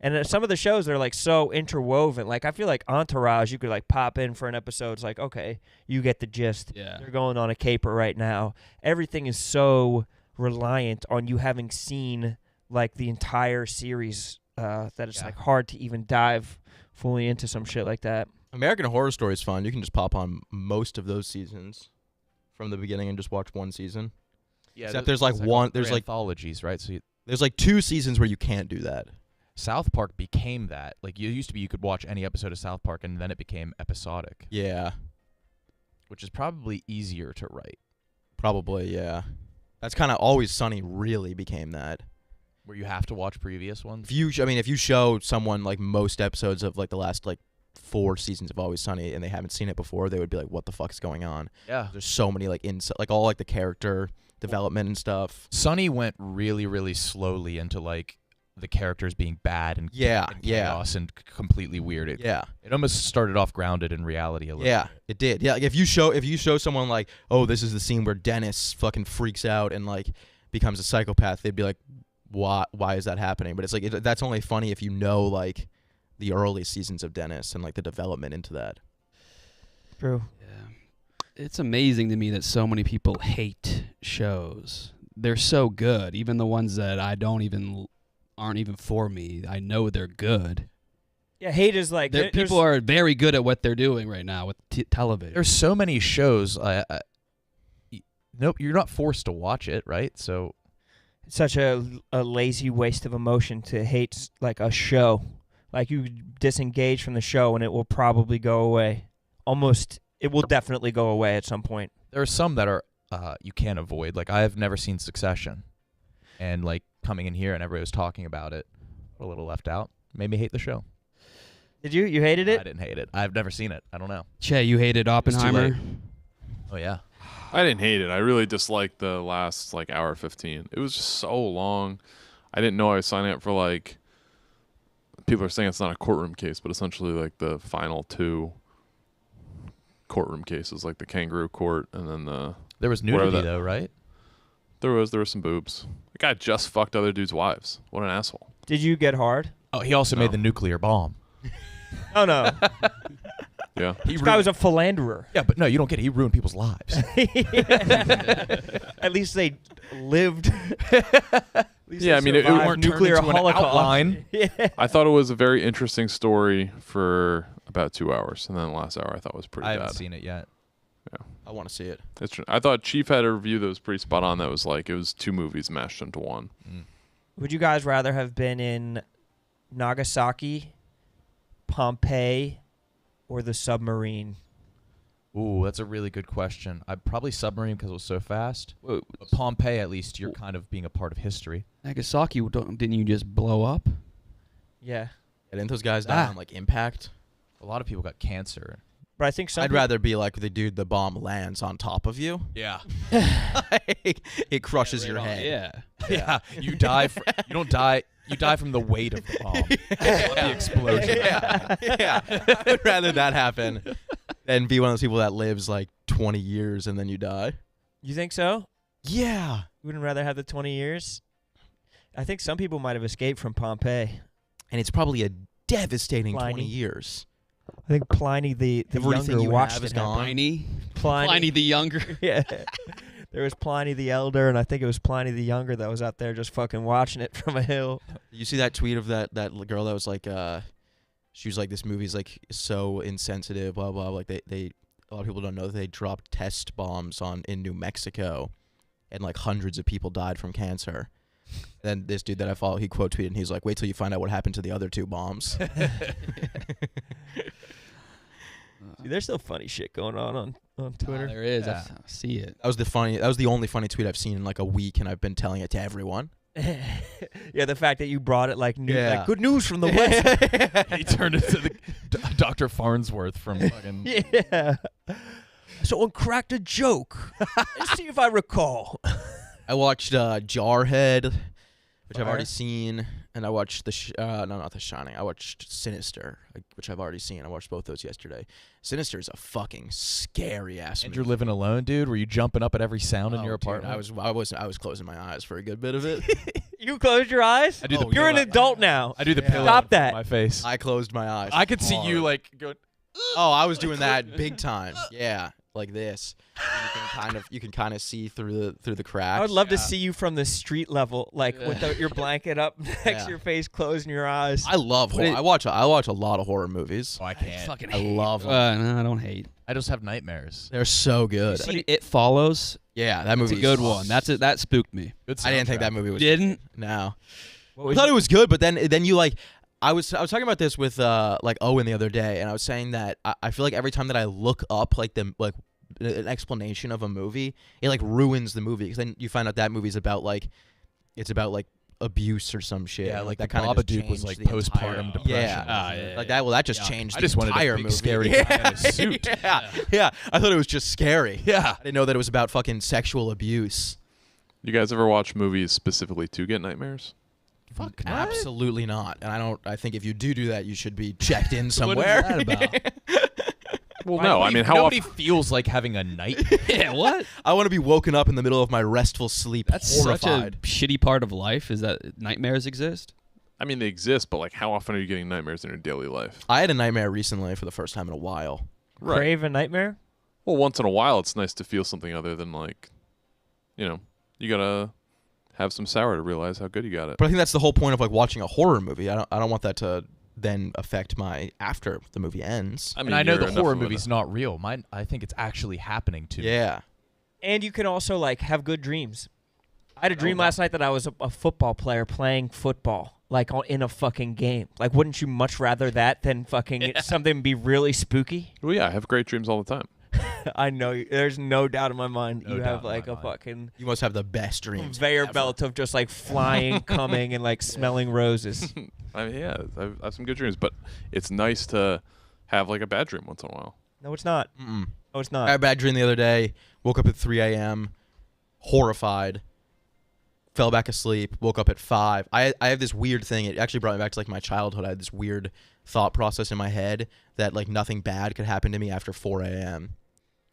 And some of the shows they're like so interwoven. Like I feel like Entourage, you could like pop in for an episode. It's like, okay, you get the gist. Yeah. They're going on a caper right now. Everything is so reliant on you having seen like the entire series that it's Yeah. like hard to even dive fully into some shit like that. American Horror Story is fun. You can just pop on most of those seasons from the beginning and just watch one season. Yeah. Except there's like one. There's like anthologies, right? So there's like 2 seasons where you can't do that. South Park became that. Like, it used to be you could watch any episode of South Park, and then it became episodic, Yeah, which is probably easier to write. probably. Yeah, that's kind of Always Sunny. Really became that. Where you have to watch previous ones. If you show someone like most episodes of like the last like 4 seasons of Always Sunny and they haven't seen it before, they would be like, "What the fuck is going on?" Yeah. There's so many like like all like the character development and stuff. Sunny went really, really slowly into like the characters being bad and Yeah, and yeah. chaos and completely weird. It Yeah, almost started off grounded in reality a little. yeah, it did. Yeah, like if you show someone like, "Oh, this is the scene where Dennis fucking freaks out and like becomes a psychopath," they'd be like, "Why is that happening?" But it's like that's only funny if you know like the early seasons of Dennis and like the development into that. True. Yeah. It's amazing to me that so many people hate shows they're so good. Even the ones that aren't even for me, I know they're good. Yeah, hate is like People are very good at what they're doing right now with television. There's so many shows. Nope, you're not forced to watch it, right? So it's such a lazy waste of emotion to hate like a show. Like you disengage from the show and it will probably go away. It will definitely go away at some point. there are some that are you can't avoid. Like I have never seen Succession, and like coming in here and everybody was talking about it, a little left out. Made me hate the show. Did you? You hated it? I didn't hate it. I've never seen it. I don't know. Che, you hated Oppenheimer? late. Oh yeah. I didn't hate it. I really disliked the last like hour 15. It was just so long. I didn't know I was signing up for like. People are saying it's not a courtroom case, but essentially like the final two courtroom cases, like the kangaroo court and then the. There was nudity though, right? There was some boobs. The guy just fucked other dudes' wives. What an asshole. Did you get hard? Oh, he also made the nuclear bomb. Oh no. Yeah. This guy was a philanderer. Yeah, but no, you don't get it. He ruined people's lives. At least they lived. Yeah, I mean, it weren't nuclear turned into an holocaust. outline. Yeah. I thought it was a very interesting story for about 2 hours, and then the last hour I thought was pretty I bad. haven't seen it yet. I want to see it. I thought Chief had a review that was pretty spot on. That was like it was two movies mashed into one. Would you guys rather have been in Nagasaki, Pompeii, or the submarine? Ooh, that's a really good question. I'd probably submarine because it was so fast. Whoa. But Pompeii, at least, you're kind of being a part of history. Nagasaki, didn't you just blow up? Yeah. Didn't those guys die on like impact? A lot of people got cancer. But I think I'd rather be like the dude the bomb lands on top of you. Yeah. It crushes Right your on, head. Yeah. Yeah. You die. You don't die. You die from the weight of the bomb. Not the explosion. Yeah. I would rather that happen than be one of those people that lives like 20 years and then you die. You think so? Yeah. You wouldn't rather have the 20 years? I think some people might have escaped from Pompeii. And it's probably a devastating Pliny. 20 years. I think Pliny the Everything Younger you watched have it is happen. gone. Pliny the Younger. Yeah. There was Pliny the Elder, and I think it was Pliny the Younger that was out there just fucking watching it from a hill. You see that tweet of that girl that was like, she was like, this movie's like so insensitive, blah, blah. Like they a lot of people don't know that they dropped test bombs in New Mexico and like hundreds of people died from cancer. Then this dude that I follow, he quote tweeted and he's like, wait till you find out what happened to the other two bombs. See, there's still funny shit going on Twitter. There is. Yeah. I see it. That was the only funny tweet I've seen in like a week, and I've been telling it to everyone. Yeah, the fact that you brought it like, Yeah. like good news from the West. He turned into the Dr. Farnsworth from fucking. Yeah. Someone cracked a joke. Let's see if I recall. I watched Jarhead, which I've already Fire. seen, and I watched not The Shining. I watched Sinister, which I've already seen. I watched both those yesterday. Sinister is a fucking scary ass And movie. you're living alone, dude? Were you jumping up at every sound in your Dude, apartment? I was closing my eyes for a good bit of it. You closed your eyes? I do the You're an pillow. adult now. I do the Yeah. pillow Stop in front that. of my face. I closed my eyes. I could see you hard. like going. Oh, I was doing that big time. Yeah, like this. And you can kind of see through the cracks. I would love to Yeah. see you from the street level, like with your blanket up next Yeah. to your face, closing your eyes. I love horror. I watch a lot of horror movies. Oh, I can't. Fucking I hate. love them. No, I don't hate. I just have nightmares. They're so good. You seen It Follows? Yeah, that That's movie. a good one. That spooked me. Good I didn't think soundtrack. that movie was. Didn't? No. What I was thought it was good, but then you like. I was talking about this with like Owen the other day, and I was saying that I feel like every time that I look up like an explanation of a movie, it like ruins the movie, because then you find out that movie's about like abuse or some shit. Yeah, and, like that the kind of Babadook was like postpartum depression. Yeah. Like that. Well, that just Yeah. changed I the just wanted a entire big movie. scary guy in a suit. Yeah. I thought it was just scary. Yeah. I didn't know that it was about fucking sexual abuse. You guys ever watch movies specifically to get nightmares? Fuck, absolutely not. And I think if you do that, you should be checked in somewhere. What is that about? Well, no. I mean, how nobody often? feels like having a night. Yeah, what? I want to be woken up in the middle of my restful sleep. That's horrified. such a shitty part of life, is that nightmares exist. I mean, they exist, but like, how often are you getting nightmares in your daily life? I had a nightmare recently for the first time in a while. Crave a nightmare? Well, once in a while, it's nice to feel something other than like, you know, you gotta have some sour to realize how good you got it. But I think that's the whole point of like watching a horror movie. I don't want that to then affect my after the movie ends. I mean, I know you're the enough horror of a- movie's not real. Mine, I think it's actually happening to me. Yeah. And you can also like have good dreams. I had a dream wow. last night that I was a football player playing football, like in a fucking game. Like, wouldn't you much rather that than fucking something be really spooky? Well, yeah, I have great dreams all the time. I know. There's no doubt in my mind No you doubt have in my like a mind. fucking You must have the best dreams. conveyor ever. belt of just like flying, coming, and like smelling roses. I mean, yeah, I have some good dreams, but it's nice to have like a bad dream once in a while. No, it's not. Mm-mm. No, it's I had not. a bad dream the other day. Woke up at 3 a.m. horrified. Fell back asleep. Woke up at 5. I have this weird thing. It actually brought me back to like my childhood. I had this weird thought process in my head that like nothing bad could happen to me after 4 a.m.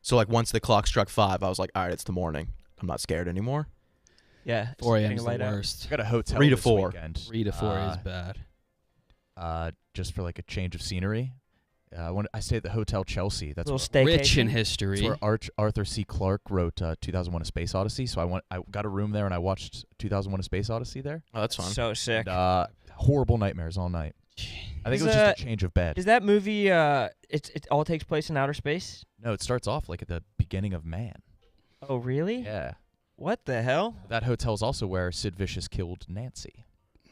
So like once the clock struck 5, I was like, all right, it's the morning. I'm not scared anymore. Yeah. 4 just a.m. is the light out. worst. I got a hotel 3 to this 4. weekend. 3 to 4 is bad. Just for like a change of scenery. I stayed at the Hotel Chelsea. That's Little where, staycation. Rich in that's history. where Arthur C. Clarke wrote 2001: A Space Odyssey. So I got a room there and I watched 2001: A Space Odyssey there. Oh, that's fun. So sick. And, horrible nightmares all night. I think Is it was just a change of bed. Is that movie? It all takes place in outer space. No, it starts off like at the beginning of Man. Oh, really? Yeah. What the hell? That hotel's also where Sid Vicious killed Nancy.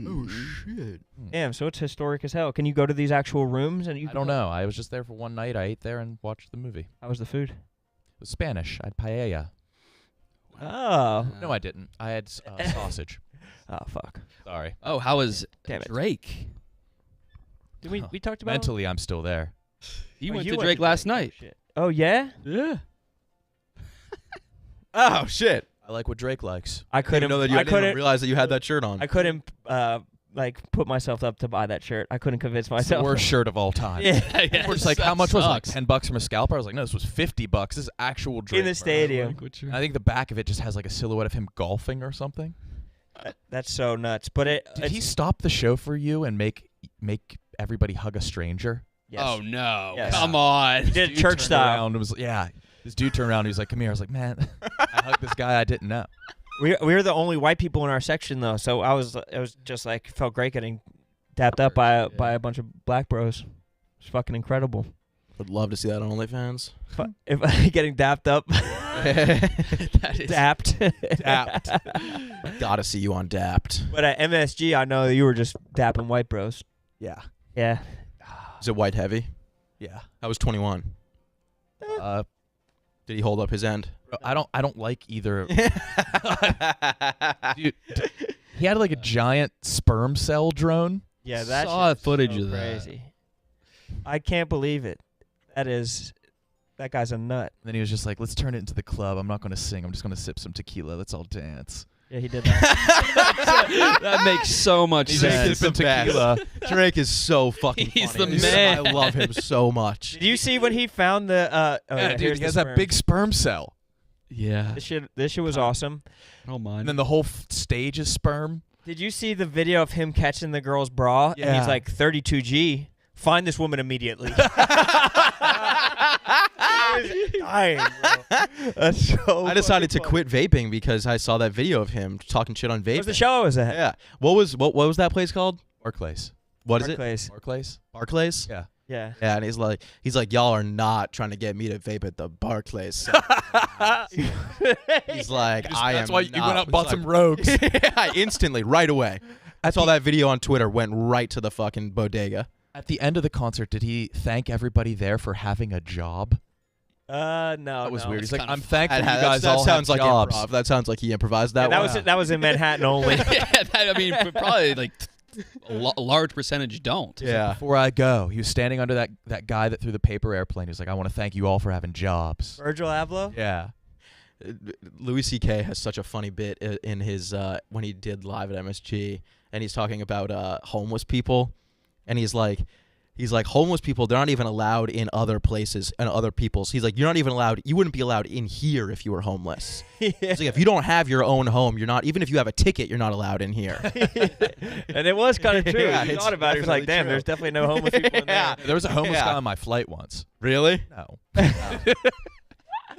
Oh shit. Damn. So it's historic as hell. Can you go to these actual rooms and you? I don't know. I was just there for one night. I ate there and watched the movie. How was the food? It was Spanish. I had paella. Oh. No, I didn't. I had sausage. Oh fuck. Sorry. Oh, how was Damn it. Drake? Did we talked about Mentally, I'm still there. You Oh, went you to Drake last night. Shit. Oh yeah. Yeah. Oh shit. I like what Drake likes. I I didn't couldn't. know that you I I didn't even couldn't. realize that you had that shirt on. I couldn't. Like put myself up to buy that shirt. I couldn't convince It's the myself. worst shirt of all time. Yeah. We're just like, how much was it? Like $10 from a scalper? I was like, no, this was $50. This is actual Drake. In the bro. stadium. I think the back of it just has like a silhouette of him golfing or something. That's so nuts. But Did he stop the show for you and make everybody hug a stranger? Yes. Oh no! Yes. Come on. He did it Dude church turned style. around and was this dude turned around and he was like, come here. I was like, man, I hugged this guy I didn't know. We were the only white people in our section though, so I was just like felt great getting dapped up by a bunch of black bros. It's fucking incredible. Would love to see that on OnlyFans. If getting dapped up, That is dapped. Dapped. Gotta see you on Dapped. But at MSG, I know you were just dapping white bros. Yeah. Yeah. Is it white heavy? Yeah. I was 21. Did he hold up his end? I don't like either. Dude, he had like a giant sperm cell drone. Yeah, that Saw shit's footage so of that. crazy. I can't believe it. That guy's a nut. And then he was just like, let's turn it into the club. I'm not going to sing. I'm just going to sip some tequila. Let's all dance. Yeah, he did that. that makes so much He's sense. the tequila. Drake is so fucking He's funny. the man. I love him so much. Did you see when he found the? Yeah, dude, here's he the has that sperm. big sperm cell. Yeah. This shit was awesome. I don't mind. And then the whole stage is sperm. Did you see the video of him catching the girl's bra? And Yeah. he's like, 32G. Find this woman immediately. I was dying, bro. That's so. I decided to fucking quit vaping because I saw that video of him talking shit on funny. vaping. What was the show I was at? Yeah. What was that place called? Barclays. What is it? Barclays. Barclays? Barclays? Yeah. Yeah. Yeah, and he's like, y'all are not trying to get me to vape at the Barclays. So he's like, That's am why you not. went out and bought He's some like- Rogues. Yeah, instantly, right away. I saw that video on Twitter, went right to the fucking bodega. At the end of the concert, did he thank everybody there for having a job? No. That was no. weird. It's He's like, kinda I'm thankful you That guys all sounds have like jobs. improv. That sounds like he improvised that Yeah, one. that was in Manhattan only. yeah, I mean, probably like a large percentage don't. Yeah. Before I go, he was standing under that guy that threw the paper airplane. He was like, I want to thank you all for having jobs. Virgil Abloh. Yeah. Louis C.K. has such a funny bit in his when he did live at MSG, and he's talking about homeless people, and he's like homeless people, they're not even allowed in other places and other people's. He's like, you're not even allowed. You wouldn't be allowed in here if you were homeless. He's like, if you don't have your own home, you're not. Even if you have a ticket, you're not allowed in here. And it was kind of true. Yeah, You it's thought about it. It was like, definitely damn, true. there's definitely no homeless people in Yeah. there. There was a homeless Yeah. guy on my flight once. Really, No.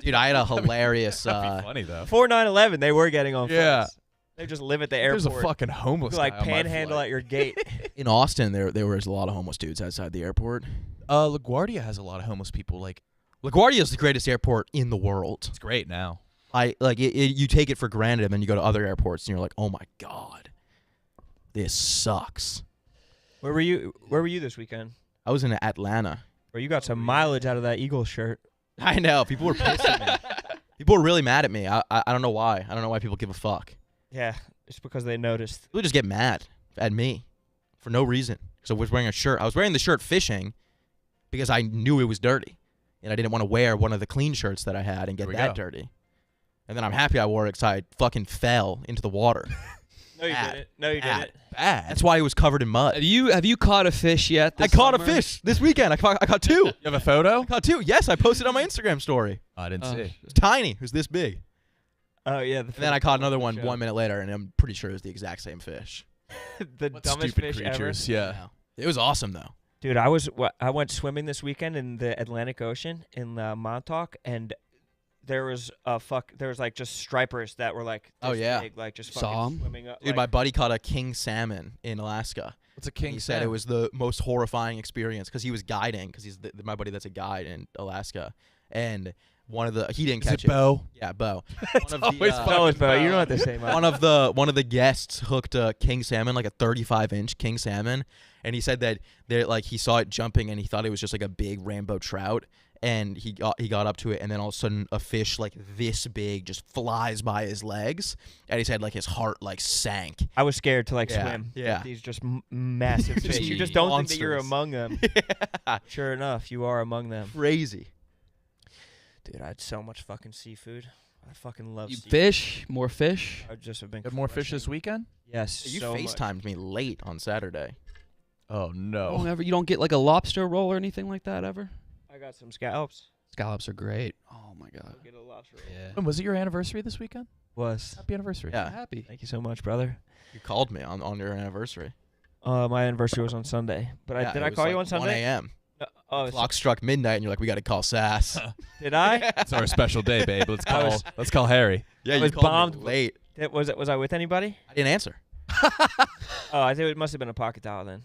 dude? I had a hilarious. That'd be funny though. Before 9/11, they were getting on Yeah. flights. They just live at the airport. There's a fucking homeless Who, like guy on my panhandle flight. at your gate. In Austin, there was a lot of homeless dudes outside the airport. LaGuardia has a lot of homeless people. Like, LaGuardia is the greatest airport in the world. it's great now. You take it for granted, and then you go to other airports, and you're like, oh my god, this sucks. Where were you this weekend? I was in Atlanta. Bro, you got some mileage out of that Eagles shirt. I know. People were pissed at me. People were really mad at me. I don't know why. I don't know why people give a fuck. Yeah, it's because they noticed. People just get mad at me for no reason. So I was wearing a shirt. I was wearing the shirt fishing because I knew it was dirty. And I didn't want to wear one of the clean shirts that I had and get that dirty. And then I'm happy I wore it because I fucking fell into the water. No, you didn't. No, you didn't. Bad. That's why it was covered in mud. Have you caught a fish yet? I This caught a summer? fish this weekend. I caught two. You have a photo? I caught two. Yes, I posted on my Instagram story. I didn't Oh, see. It's tiny. It was this big. Oh yeah. And then I caught another one 1 minute later, and I'm pretty sure it was the exact same fish. The What dumbest stupid fish creatures. ever. Yeah. It was awesome, though. Dude, I went swimming this weekend in the Atlantic Ocean in Montauk, and there was like just stripers that were like Oh, this yeah. big, like just Saw fucking 'em? swimming up. Dude, like, my buddy caught a king salmon in Alaska. What's a And king he said it was the most horrifying experience because he was guiding, because he's my buddy that's a guide in Alaska. And he didn't Is catch it Bo? Yeah, Bo. It's always It's always fucking Bo. You don't have to say much. one of the guests hooked a king salmon, like a 35-inch king salmon, and he said that he saw it jumping and he thought it was just like a big rainbow trout, and he got up to it, and then all of a sudden a fish like this big just flies by his legs, and he said like his heart like sank. I was scared to Yeah, swim. yeah. These just massive fish. You just don't think that you're Monsters. among them. Yeah. Sure enough, you are among them. Crazy. Dude, I had so much fucking seafood. I fucking love You seafood. fish? More fish? I just have been Had more fish crushing- this weekend? Yes, You so much. FaceTimed me late on Saturday. Oh, no. Oh, you don't get like a lobster roll or anything like that ever? I got some scallops. Scallops are great. Oh my god. I'll get a lobster roll. Yeah. When was it your anniversary this weekend? Was. Happy anniversary. Yeah. Happy. Thank you so much, brother. You called me on your anniversary. My anniversary was on Sunday, but Yeah, did it I was call you like on Sunday? 1 a.m. Oh, Clock struck midnight, and you're like, we got to call Sass. did I? It's our special day, babe. Let's I was- call Harry. Yeah, I you was called bombed. me late. Was I with anybody? I didn't answer. Oh, I think it must have been a pocket dial then.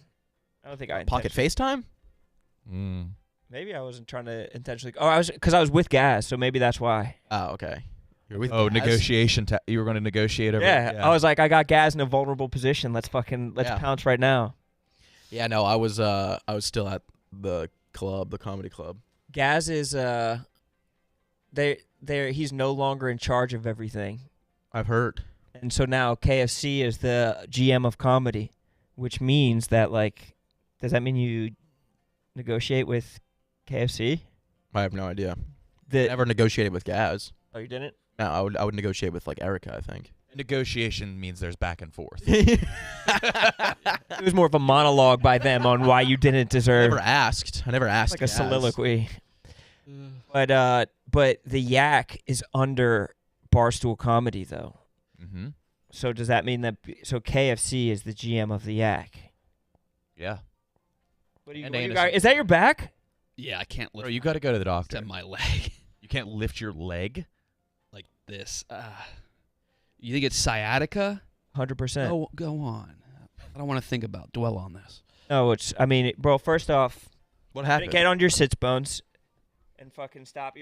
I don't think I Pocket FaceTime? Mm. Maybe I wasn't trying to intentionally. Oh, because I was with Gaz, so maybe that's why. Oh, okay. You're with Oh, Gaz? negotiation. You were going to negotiate over Yeah, I was like, I got Gaz in a vulnerable position. Let's Yeah. pounce right now. Yeah, no, I was still at the club, the comedy club. Gaz is he's no longer in charge of everything, I've heard. and so now KFC is the GM of comedy, which means that does that mean you negotiate with KFC? I have no idea. The Never negotiated with Gaz. Oh, you didn't? No, I would negotiate with like Erica, I think. Negotiation means there's back and forth. It was more of a monologue by them on why you didn't deserve. I never asked. Like a Gaz. soliloquy. But the Yak is under Barstool Comedy though. Mm-hmm. So does that mean that KFC is the GM of the Yak? Yeah. What do you, And what do you Anderson. got? Is that your back? Yeah, I can't lift Bro, you got to go to the doctor. except my leg You can't lift your leg? like this. You think it's sciatica? 100%. Go on. I don't want to dwell on this. No, bro. First off, What happened? get onto your sits bones and fucking stop.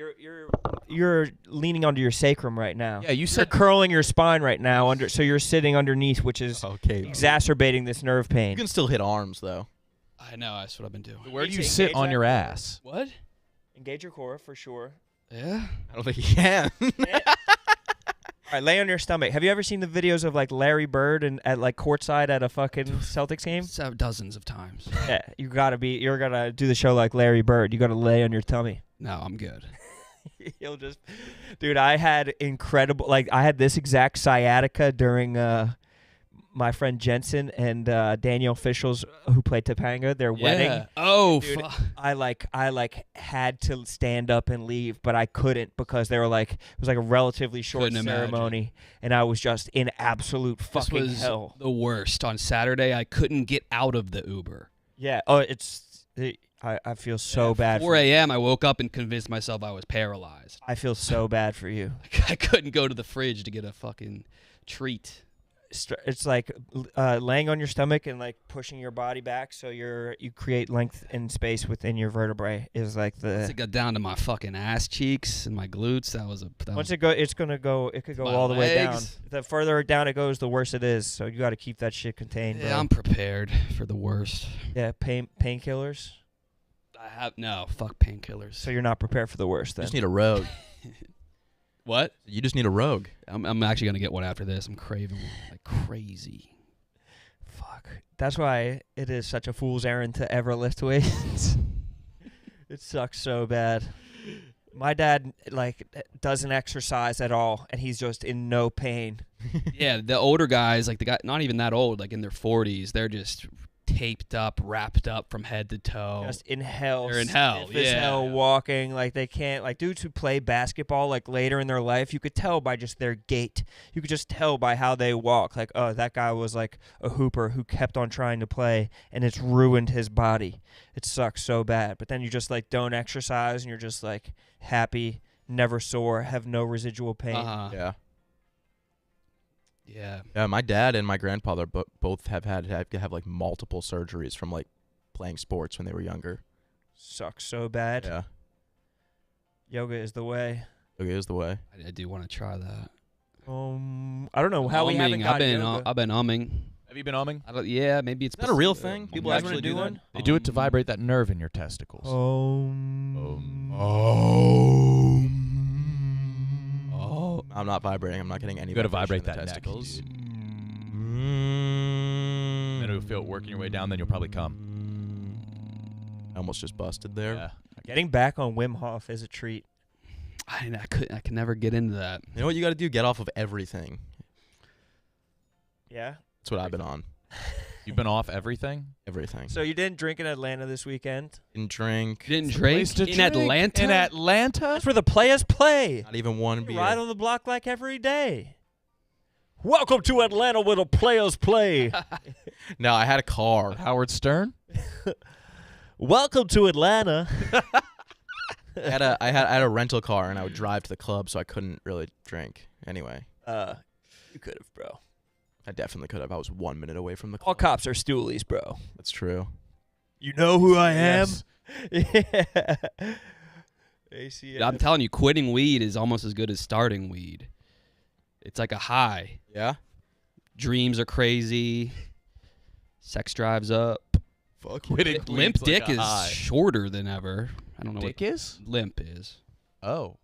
You're leaning onto your sacrum right now. Yeah, you You're said curling your spine right now so you're sitting underneath, which is Okay. exacerbating this nerve You pain. can still hit arms though. I know. That's what I've been doing. where do you Engage sit on that your core. ass? What? Engage your core for sure. Yeah. I don't think you can. All right, lay on your stomach. Have you ever seen the videos of Larry Bird and at courtside at a fucking Celtics game? Dozens of times. Yeah, you're gonna do the show like Larry Bird. You gotta lay on your tummy. No, I'm good. He'll just, dude. I had I had this exact sciatica during my friend Jensen and Daniel Fischel's, who played Topanga, their wedding. Oh, Dude, fuck. I had to stand up and leave, but I couldn't because they were it was a relatively short Couldn't imagine. ceremony, and I was just in absolute This fucking was hell. the worst. On Saturday, I couldn't get out of the Uber. Yeah. Oh, I feel so bad. 4 a.m., I woke up and convinced myself I was paralyzed. I feel so bad for you. I couldn't go to the fridge to get a fucking treat. it's like laying on your stomach and like pushing your body back, so you create length and space within your vertebrae. Is like Once it got down to my fucking ass cheeks and my glutes, once it could go My all the way down. legs. The further down it goes, the worse it is. So you got to keep that shit contained. Yeah, bro. I'm prepared for the worst. Yeah, painkillers. Fuck painkillers. So you're not prepared for the worst You then. just need a rogue. What? You just need a rogue. I'm actually gonna get one after this. I'm craving one like crazy. Fuck. That's why it is such a fool's errand to ever lift weights. It sucks so bad. My dad like doesn't exercise at all, and he's just in no pain. Yeah, the older guys, like the guy, not even that old, like in their 40s, they're just taped up, wrapped up from head to toe. Just in hell. They're in hell, stiff as yeah. hell, walking like they can't. Like dudes who play basketball like later in their life, you could tell by just their gait. You could just tell by how they walk. Like, oh, that guy was like a hooper who kept on trying to play, and it's ruined his body. It sucks so bad. But then you just like don't exercise, and you're just like happy, never sore, have no residual pain. Yeah. Yeah. Yeah, my dad and my grandfather both have had to have like multiple surgeries from like playing sports when they were younger. Sucks so bad. Yeah. Yoga is the way. Okay, is the way. I do want to try that. I don't know how we haven't got yoga. I've been umming. Have you been umming? Yeah, maybe it's Is that a real thing? People guys actually wanna do do that? one? They do it to vibrate that nerve in your testicles. Oh. I'm not vibrating. I'm not getting any. You gotta vibration vibrate in the that neck, testicles. dude. Mm. Then you'll feel it working your way down. Then you'll probably come. I almost just busted there. Yeah. Getting back on Wim Hof is a treat. I could never get into that. You know what you got to do? Get off of everything. Yeah. That's what I've been on. You've been off everything? Everything. So you didn't drink in Atlanta this weekend? Didn't drink. Didn't It's a place drink to in drink. Atlanta. In Atlanta? That's where the players play. Not even one beer. Ride on the block like every day. Welcome to Atlanta where the players play. No, I had a car. Howard Stern? Welcome to Atlanta. I had a rental car and I would drive to the club, so I couldn't really drink. Anyway, You could have, bro. I definitely could have. I was 1 minute away from the All club. cops are stoolies, bro. That's true. You know who I am? Yes. Yeah. ACS. I'm telling you, quitting weed is almost as good as starting weed. It's like a high. Yeah. Dreams are crazy. Sex drives up. Fuck. Quitting Limp weed's dick like a is high. shorter than ever. I don't know Dick what is? limp is. Oh.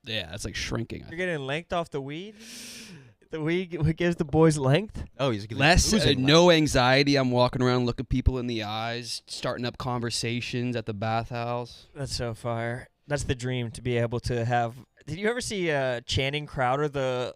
Yeah, it's like shrinking. You're getting length off the weed? The weed gives the boys length? Oh, he's Less, losing no anxiety. I'm walking around looking people in the eyes, starting up conversations at the bathhouse. That's so fire. That's the dream, to be able to have. Did you ever see Channing Crowder, the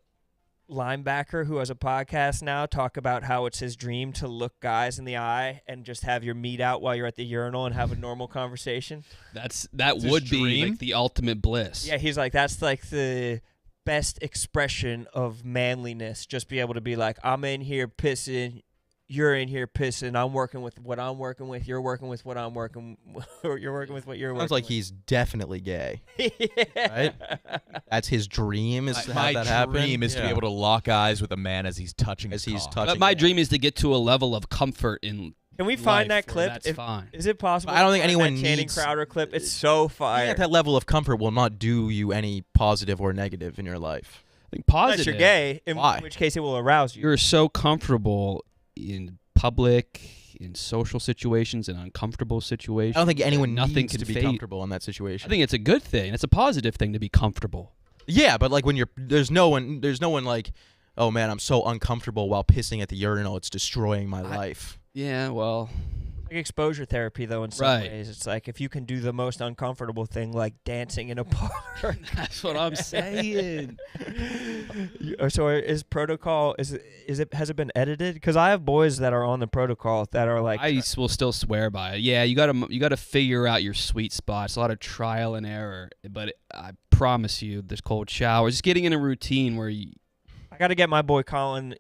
linebacker who has a podcast now, talk about how it's his dream to look guys in the eye and just have your meat out while you're at the urinal and have a normal conversation? That his would be dream? like the ultimate bliss. Yeah, he's like, that's like the best expression of manliness. Just be able to be like, I'm in here pissing, you're in here pissing, I'm working with what I'm working with, you're working with what I'm working, or you're working with what you're working Sounds like with. he's definitely gay. Yeah. Right? That's his dream, is to have My that happen. dream is to be able to lock eyes with a man as he's touching As his he's cock. touching. But my dream is to get to a level of comfort in Can we find life that where clip? That's If- fine. Is it possible? I don't to think find anyone that Channing needs- Crowder clip. It's so Being fire. at that level of comfort will not do you any positive or negative in your life. I think Unless positive. you're gay, in Why? which case it will arouse you. You're so comfortable in public, in social situations, in uncomfortable situations. I don't think anyone nothing needs can to be fade. comfortable in that situation. I think it's a good thing. It's a positive thing to be comfortable. Yeah, but like when there's no one like, oh man, I'm so uncomfortable while pissing at the urinal, it's destroying my life. Yeah, well, Like exposure therapy, though, in some Right. ways. It's like if you can do the most uncomfortable thing, like dancing in a park. that's what I'm saying. So is protocol, has it been edited? Because I have boys that are on the protocol that are like, I will still swear by it. Yeah, you gotta figure out your sweet spot. It's a lot of trial and error, but I promise you, there's cold showers. Just getting in a routine where you. I got to get my boy Colin,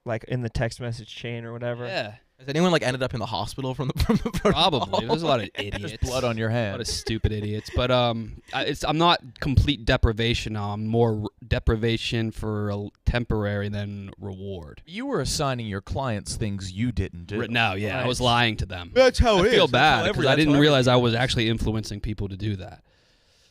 like in the text message chain or whatever. Yeah. Has anyone like ended up in the hospital from the Probably. There's a lot of idiots. There's blood on your A hand. lot of stupid idiots. But I'm not complete deprivation now. I'm more deprivation for a temporary than reward. You were assigning your clients things you didn't do. No, yeah, I Right. was lying to them. That's how I it feel is. That's how bad because I that's didn't how realize I everything was is. actually influencing people to do that.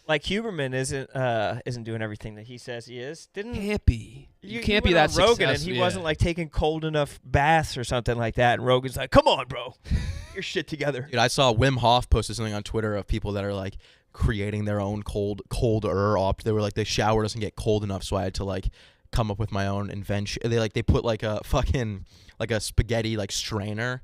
Like Huberman isn't doing everything that he says he is. Didn't Can't be. You can't be went that on Rogan and successful. he wasn't like taking cold enough baths or something like that. And Rogan's like, "Come on, bro, get your shit together." Dude, I saw Wim Hof posted something on Twitter of people that are like creating their own colder op. They were like, the shower doesn't get cold enough, so I had to like come up with my own invention. They put like a fucking like a spaghetti like strainer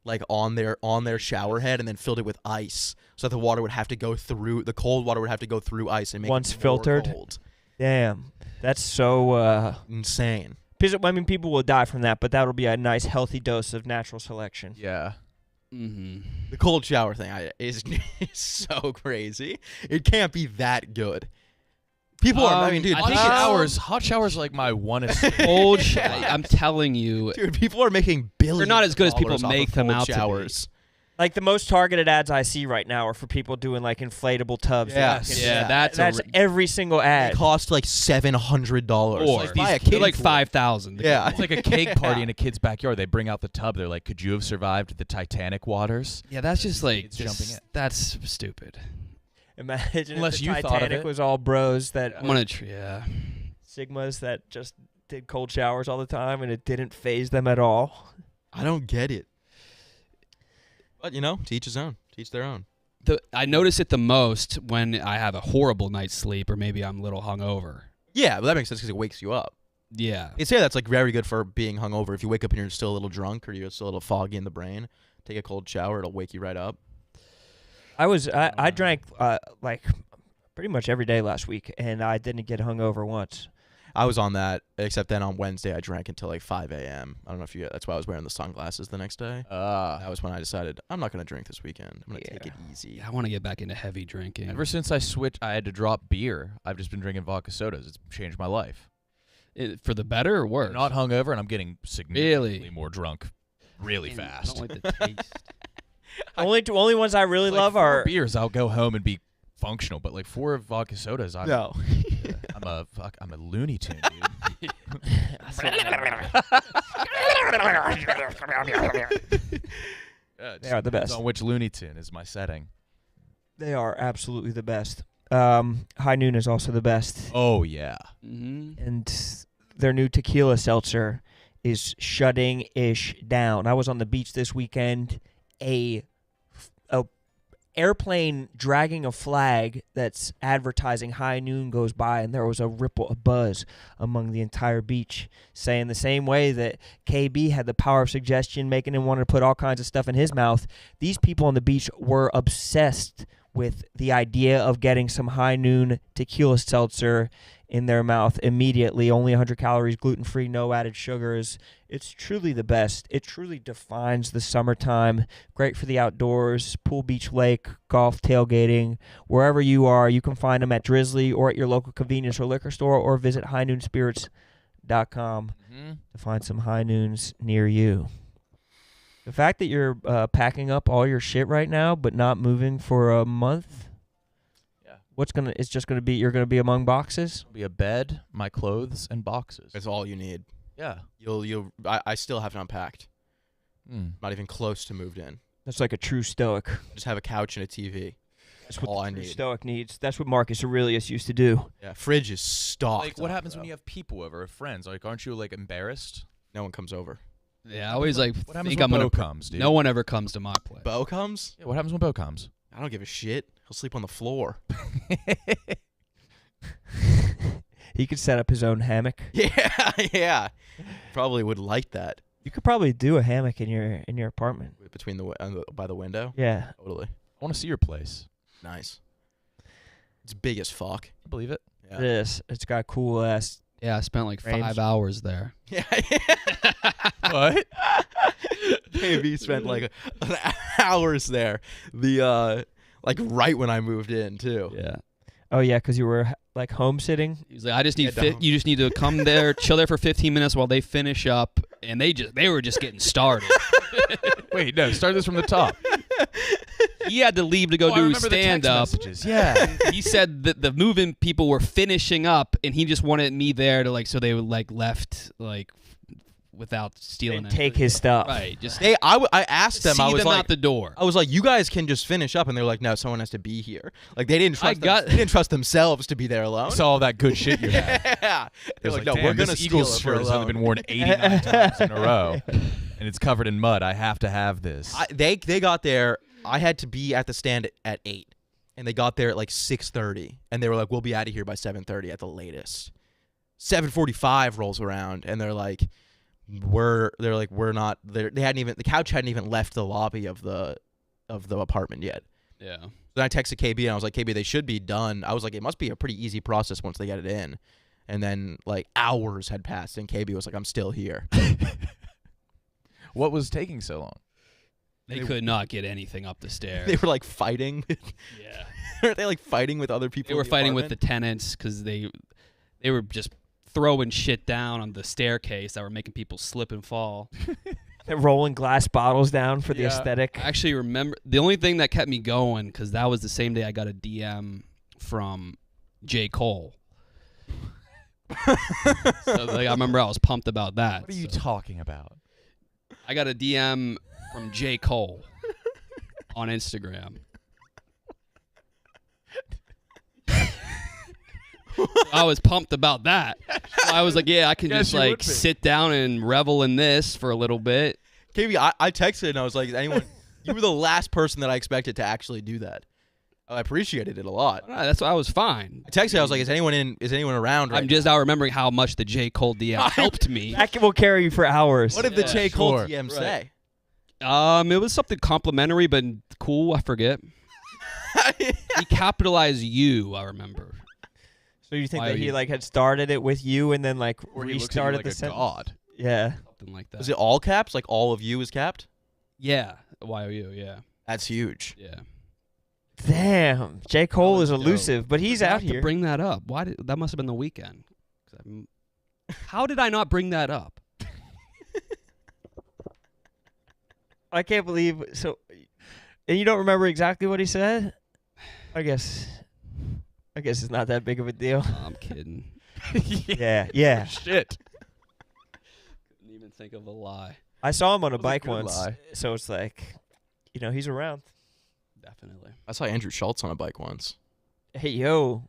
like on their shower head and then filled it with ice so that the water would have to go through the cold water would have to go through ice and make Once it more filtered? cold. Damn, that's so. Insane. I mean, people will die from that, but that'll be a nice, healthy dose of natural selection. Yeah. Mm-hmm. The cold shower thing is so crazy. It can't be that good. People are. I mean, dude, I Hot think showers. Hot showers like my one. Cold shower. I'm telling you, dude, people are making billions. they're not as good as people dollars off make of them cold out to be. showers. Like the most targeted ads I see right now are for people doing like inflatable tubs. Yes. Fucking- Yeah, that's every single They ad. cost like $700. Or Like, buy a they're kid like pool. 5,000. Yeah. It's like a cake party in a kid's backyard. They bring out the tub. They're like, "Could you have survived the Titanic waters?" Yeah, that's just like It's jumping in. That's stupid. Imagine Unless if the you thought of Titanic it. was all bros that I'm gonna yeah. Sigmas that just did cold showers all the time and it didn't phase them at all. I don't get it. But you know, to each his own. To each their own. I notice it the most when I have a horrible night's sleep or maybe I'm a little hungover. Yeah, but that makes sense because it wakes you up. Yeah. They say that's like very good for being hungover. If you wake up and you're still a little drunk or you're still a little foggy in the brain, take a cold shower. It'll wake you right up. I drank like pretty much every day last week and I didn't get hungover once. I was on that, except then on Wednesday I drank until like 5 a.m. I don't know if you. That's why I was wearing the sunglasses the next day. That was when I decided I'm not gonna drink this weekend. I'm gonna take it easy. I want to get back into heavy drinking. Ever since I switched, I had to drop beer. I've just been drinking vodka sodas. It's changed my life. For the better or worse? I'm not hungover, and I'm getting significantly more drunk, really Man, fast. I don't like the taste. Only ones I really Like love 4 are beers. I'll go home and be functional, but like 4 vodka sodas, I'm I'm a Looney Tune, dude. They are the best. On which Looney Tune is my setting? They are absolutely the best. High Noon is also the best. Oh yeah. Mm-hmm. And their new tequila seltzer is shutting ish down. I was on the beach this weekend. A airplane dragging a flag that's advertising High Noon goes by, and there was a ripple of buzz among the entire beach, saying the same way that KB had the power of suggestion, making him want to put all kinds of stuff in his mouth. These people on the beach were obsessed with the idea of getting some High Noon tequila seltzer in their mouth immediately. Only 100 calories, gluten-free, no added sugars. It's truly the best. It truly defines the summertime. Great for the outdoors, pool, beach, lake, golf, tailgating. Wherever you are, you can find them at Drizzly or at your local convenience or liquor store, or visit highnoonspirits.com to find some High Noons near you. The fact that you're packing up all your shit right now but not moving for a month, it's just gonna be, you're gonna be among boxes? Be a bed, my clothes, and boxes. That's all you need. Yeah. I still haven't unpacked. Not even close to moved in. That's like a true stoic. Just have a couch and a TV. That's what all the I true need. stoic needs. That's what Marcus Aurelius used to do. Yeah, fridge is stocked. Like, what up, happens bro. when you have people over, or friends? Like, aren't you like embarrassed? No one comes over? Yeah, I always like What happens think when I'm gonna. Bo comes, dude? No one ever comes to my place. Bo comes? Yeah, what happens when Bo comes? I don't give a shit. He'll sleep on the floor. He could set up his own hammock. Yeah. Probably would like that. You could probably do a hammock in your apartment. Between by the window. Yeah. Totally. I want to see your place. Nice. It's big as fuck. I believe it. Yeah. It is. It's got cool ass. Yeah, I spent like Range. 5 hours there. Yeah. What? Maybe spent like hours there. The like right when I moved in too. Yeah. Oh yeah, because you were like home sitting. He was like, I just need Yeah, don't. you just need to come there, chill there for 15 minutes while they finish up, and they were just getting started. Wait, no. Start this from the top. He had to leave to go I do remember the text stand-up. messages. Yeah. He said that the moving people were finishing up, and he just wanted me there to so they would left without stealing And anything. take his stuff. Right, just I asked them. see I was them like, out the door. I was like, you guys can just finish up, and they're like, no, someone has to be here. Like they didn't trust. got- They didn't trust themselves to be there alone. Saw all that good shit you had. Yeah. They're like, no, damn, we're gonna this steal Eagles it. We're shirt has only alone. been worn 89 times in a row, and it's covered in mud. I have to have this. They got there. I had to be at the stand at 8, and they got there at 6:30, and they were like, we'll be out of here by 7:30 at the latest. 7:45 rolls around, and they're like, we're not there. The couch hadn't even left the lobby of the apartment yet. Yeah. Then I texted KB and I was like, KB, they should be done. I was like, it must be a pretty easy process once they get it in. And then hours had passed, and KB was like, I'm still here. What was taking so long? They could not get anything up the stairs. They were fighting. Yeah. Weren't they fighting with other people? They were fighting with the tenants because they were just throwing shit down on the staircase that were making people slip and fall. And rolling glass bottles down for the aesthetic. I actually remember the only thing that kept me going because that was the same day I got a DM from J. Cole. So I remember I was pumped about that. What are you talking about? I got a DM from J. Cole on Instagram. I was pumped about that. So I was like, yeah, I can Yes, just you would be. sit down and revel in this for a little bit. KB, I texted and I was like, anyone? You were the last person that I expected to actually do that. I appreciated it a lot. That's why I was fine. I texted. I was like, is anyone around? Right I'm just now remembering how much the J. Cole DM helped me. That will carry you for hours. What did the Yeah, J. Cole sure. DM Right. say? It was something complimentary but cool. I forget. He capitalized you. I remember. So you think Why that are he you- had started it with you and then Or he looks at you restarted like the a sentence? god. Yeah. Something like that. Was it all caps? Like all of you is capped? Yeah. YOU. Yeah. That's huge. Yeah. Damn. J. Cole is dope. elusive, but he's out To here. bring that up. Why did that must have been the weekend? 'Cause how did I not bring that up? I can't believe so. And you don't remember exactly what he said? I guess it's not that big of a deal. I'm kidding. Yeah. Shit. Couldn't even think of a lie. I saw him on a was a bike good once, lie. so it's like, he's around. Definitely. I saw Andrew Schultz on a bike once. Hey, yo.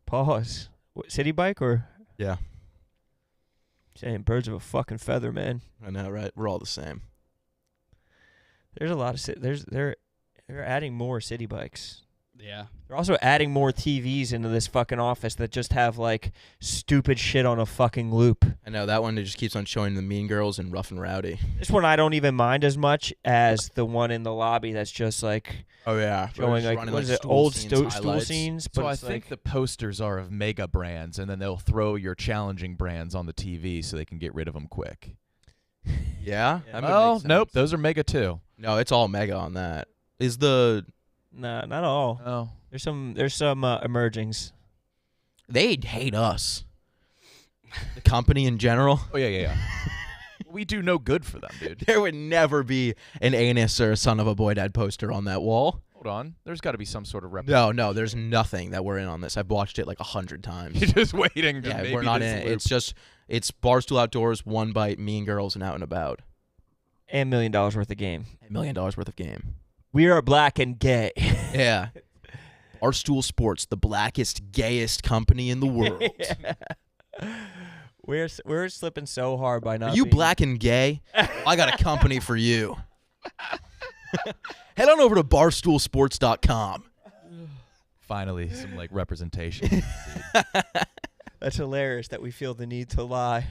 Pause. What, city bike or? Yeah. Saying birds of a fucking feather, man. I know, right? We're all the same. There's a lot of they're adding more city bikes. Yeah. They're also adding more TVs into this fucking office that just have stupid shit on a fucking loop. I know that one that just keeps on showing the Mean Girls and Rough and Rowdy. This one I don't even mind as much as the one in the lobby that's just Oh yeah, showing what is it, old stool scenes. But So I it's think the posters are of mega brands, and then they'll throw your challenging brands on the TV so they can get rid of them quick. Yeah. Yeah. That would Oh, make nope. sense. Those are mega too. No, it's all mega on that. Is the nah, not all. Oh. There's some emergings. they hate us? The company in general. Oh, yeah. We do no good for them, dude. There would never be an anus or a son of a boy dad poster on that wall. Hold on. There's got to be some sort of No, there's nothing that we're in on this. I've watched it 100 times. You're just waiting. To Yeah, maybe we're not this in it. loop. It's Barstool Outdoors, One Bite, Mean Girls, and Out and About. And $1 million worth of game. $1 million worth of game. We are black and gay. Yeah. Barstool Sports, the blackest, gayest company in the world. We're slipping so hard by not. Are you being- black and gay? I got a company for you. Head on over to barstoolsports.com. Finally, some representation. That's hilarious that we feel the need to lie.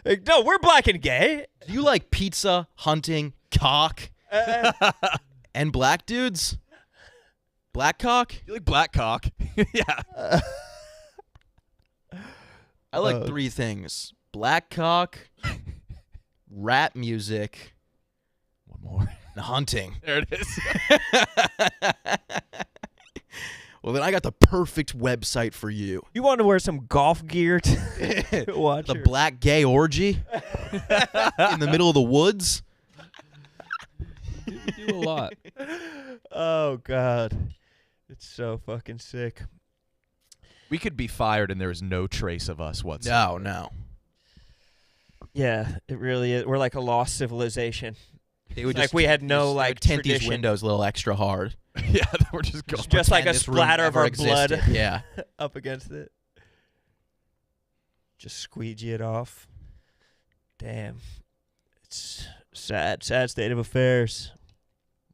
No, we're black and gay. Do you like pizza, hunting, cock, and black dudes? Black cock? You like black cock? Yeah. I like 3 things. Black cock, rap music, One more. and hunting. There it is. Well, then I got the perfect website for you. You want to wear some golf gear to watch The her? black gay orgy in the middle of the woods. You do a lot. Oh God, it's so fucking sick. We could be fired and there is no trace of us whatsoever. No. Yeah, it really is. We're like a lost civilization. They would Like just we had they no would like tint these tradition. windows a little extra hard. Yeah, we're just going. Just like Pretend a this room splatter of never our blood existed. Yeah. up against it. Just squeegee it off. Damn, it's sad state of affairs.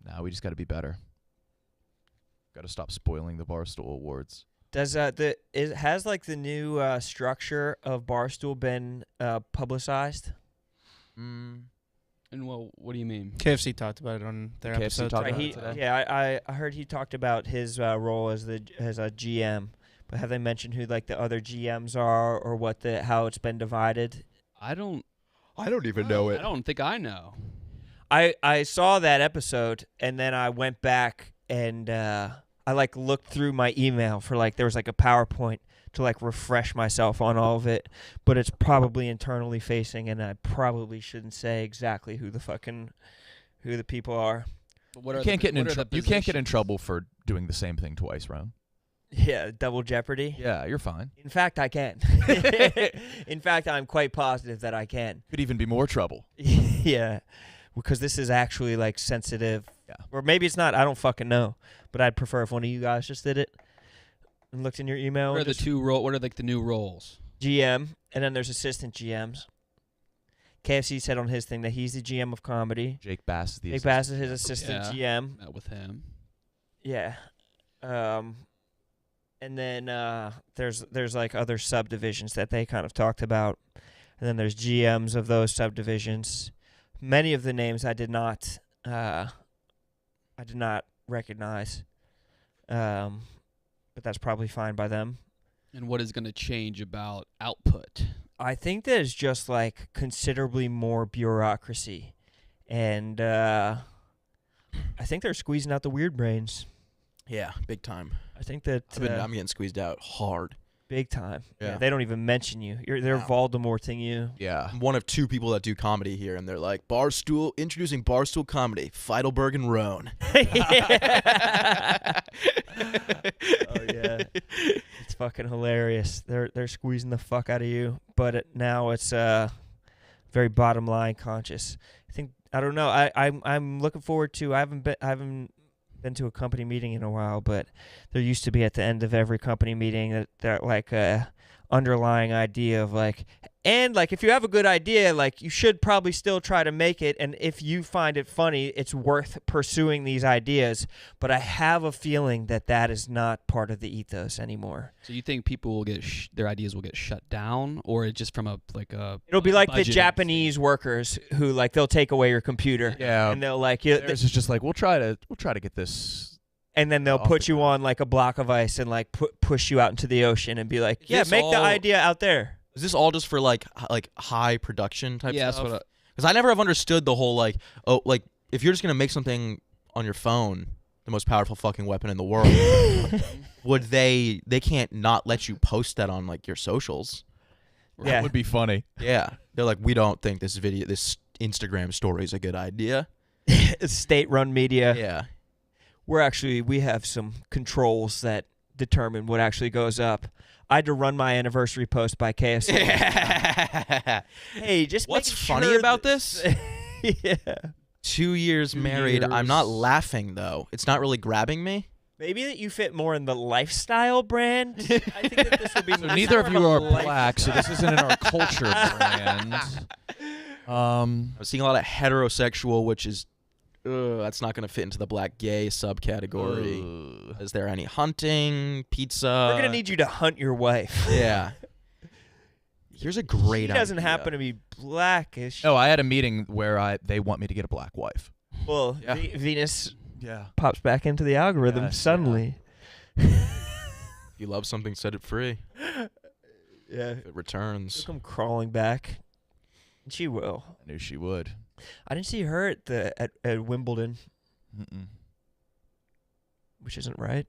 No, we just got to be better. Got to stop spoiling the Barstool Awards. Does has like the new structure of Barstool been publicized? And well, what do you mean? KFC talked about it on their KFC episode. talked today. about it today. Yeah, I heard he talked about his role as a GM, but have they mentioned who like the other GMs are or how it's been divided? I don't even know I don't think I know. I saw that episode and then I went back and I like looked through my email for like there was like a PowerPoint to like refresh myself on all of it, but it's probably internally facing and I probably shouldn't say exactly who the people are. But what You are can't get in the you can't get in positions? trouble for doing the same thing twice, Ron. Yeah, double jeopardy. Yeah, you're fine. In fact, I can. In fact, I'm quite positive that I can. Could even be more trouble. Yeah, because this is actually like sensitive. Yeah. Or maybe it's not. I don't fucking know. But I'd prefer if one of you guys just did it and looked in your email. What are and the just two role? What are like the new roles? GM, and then there's assistant GMs. KFC said on his thing that he's the GM of comedy. Jake Bass is the Jake Bass is his assistant GM. Met with him. Yeah. And then there's like other subdivisions that they kind of talked about. And then there's GMs of those subdivisions. Many of the names I did not recognize. But that's probably fine by them. And what is going to change about output? I think there's just like considerably more bureaucracy. And I think they're squeezing out the weird brains. Yeah, big time. I think that I'm getting squeezed out hard. big time. Yeah. They don't even mention you. They're No. Voldemorting you. Yeah. I'm one of two people that do comedy here, and they're like, Barstool, introducing Barstool Comedy, Feidelberg and Roan. Oh yeah, it's fucking hilarious. They're squeezing the fuck out of you, but now it's very bottom line conscious. I don't know. I'm looking forward to. I haven't been to a company meeting in a while, but there used to be at the end of every company meeting that like underlying idea of like, and like if you have a good idea, like you should probably still try to make it, and if you find it funny, it's worth pursuing these ideas. But I have a feeling that is not part of the ethos anymore. So you think people will get their ideas will get shut down, or it just from a It'll be like the budgeting Japanese workers who like they'll take away your computer, Yeah. and they'll like Theirs is just like we'll try to get this. and then they'll off put the you ground. on like a block of ice and like push you out into the ocean and be like, Is yeah, this make the all- idea out there. Is this all just for like high production type Yeah, that's stuff? what. Because I never have understood the whole like if you're just gonna make something on your phone, the most powerful fucking weapon in the world, would they can't not let you post that on like your socials? Yeah. That would be funny. Yeah, they're like, we don't think this Instagram story is a good idea. State-run media. Yeah, We have some controls that determine what actually goes up. I had to run my anniversary post by KFC. Hey, just what's making funny sure about that- this? Yeah. 2 years 2 married. I'm not years. laughing though. It's not really grabbing me. Maybe that you fit more in the lifestyle brand. I think that this would be. So neither of you are black, so this isn't in our culture brand. I'm seeing a lot of heterosexual, which is that's not going to fit into the black gay subcategory. Is there any hunting, pizza? We're gonna need you to hunt your wife. Yeah. Here's a great She doesn't idea. happen to be black, is she? No, I had a meeting where they want me to get a black wife. Well, Yeah. Venus Yeah. pops back into the algorithm Yes, suddenly. If you love something, set it free. Yeah. If it returns. She'll come crawling back. And she will. I knew she would. I didn't see her at Wimbledon, Mm-mm. which isn't right.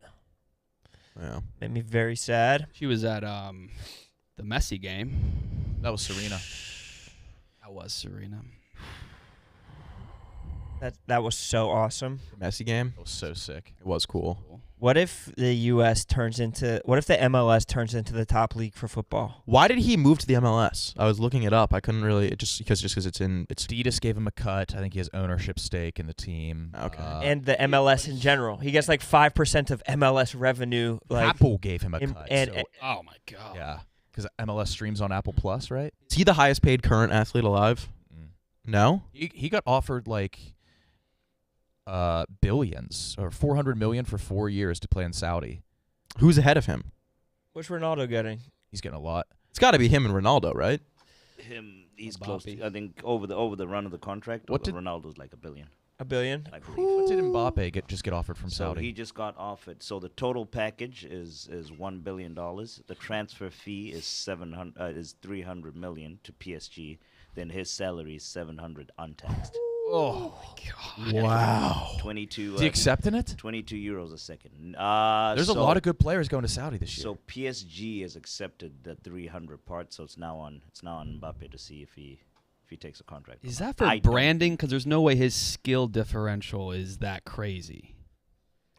Yeah. Made me very sad. She was at the Messi game. That was Serena. That was Serena. That was so awesome. Messi game. That was so sick. It was cool. What if the U.S. what if the MLS turns into the top league for football? Why did he move to the MLS? I was looking it up. I couldn't really just because it's Adidas gave him a cut. I think he has ownership stake in the team. Okay. And the MLS in general. He gets like 5% of MLS revenue. Like, Apple gave him a in- cut. and- so, Oh my god. yeah, because MLS streams on Apple Plus, right? Is he the highest paid current athlete alive? Mm. No. He got offered like billions or $400 million for 4 years to play in Saudi. Who's ahead of him? What's Ronaldo getting? He's getting a lot. It's got to be him and Ronaldo, right? He's Mbappe. close to, I think over the run of the contract. What did- Ronaldo's like $1 billion, $1 billion? I believe. What did Mbappe just get offered from So Saudi? he just got offered. So the total package is $1 billion. The transfer fee is $300 million to PSG. Then his salary is $700 untaxed. Oh, Wow. 22. is he accepting it? 22 euros a second. There's a lot of good players going to Saudi this year. So PSG has accepted the 300 part. So it's now on Mbappe to see if he takes a contract. Is or that not. for I don't- branding? Because there's no way his skill differential is that crazy.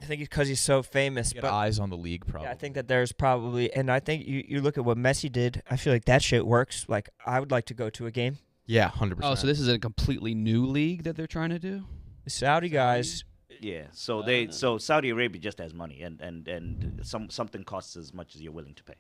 I think it's because he's so famous. Get But eyes on the league, probably. yeah, I think that there's probably, and I think you look at what Messi did. I feel like that shit works. Like, I would like to go to a game. Yeah, 100%. Oh, so this is a completely new league that they're trying to do? The Saudi guys, Yeah. So Saudi Arabia just has money, and something costs as much as you're willing to pay.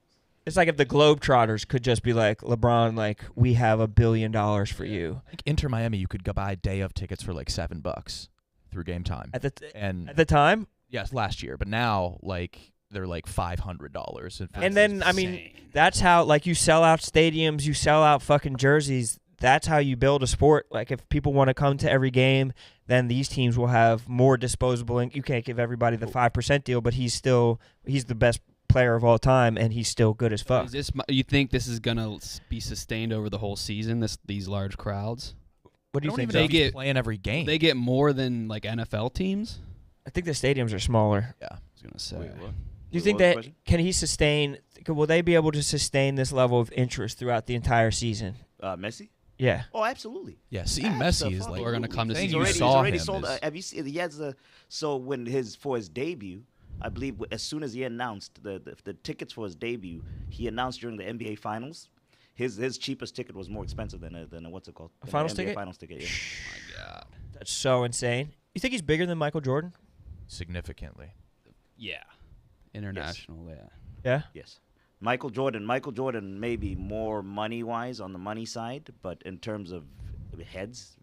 it's like if the Globetrotters could just be like, LeBron, like, we have $1 billion for you. I think Inter Miami, you could go buy day of tickets for like $7 through game time. At And the time, yes, last year, but now like they're like $500. and then, I mean, that's how, like, you sell out stadiums, you sell out fucking jerseys. That's how you build a sport. Like, if people want to come to every game, then these teams will have more disposable. You can't give everybody the 5% deal, but he's the best player of all time, and he's still good as fuck. You think this is gonna be sustained over the whole season? These large crowds? What do I you don't think? even know Zach? if he's playing every game. They get more than like NFL teams. I think the stadiums are smaller. yeah. I was gonna say. Wait, what? Do you What think was the that question? can he sustain? Will they be able to sustain this level of interest throughout the entire season? Messi? Yeah. Oh, absolutely. Yeah, seeing Messi is like We're gonna come to saying see you Messi. He's saw already him sold. is- Have you seen? He has a. So when for his debut, I believe as soon as he announced the tickets for his debut, he announced during the NBA Finals. His cheapest ticket was more expensive than a what's it called? A Than finals NBA ticket? Finals ticket. Yeah. Oh my God. That's so insane. You think he's bigger than Michael Jordan? significantly. Yeah. International. Yeah. Yeah. Yes. Michael Jordan maybe more money-wise on the money side, but in terms of heads,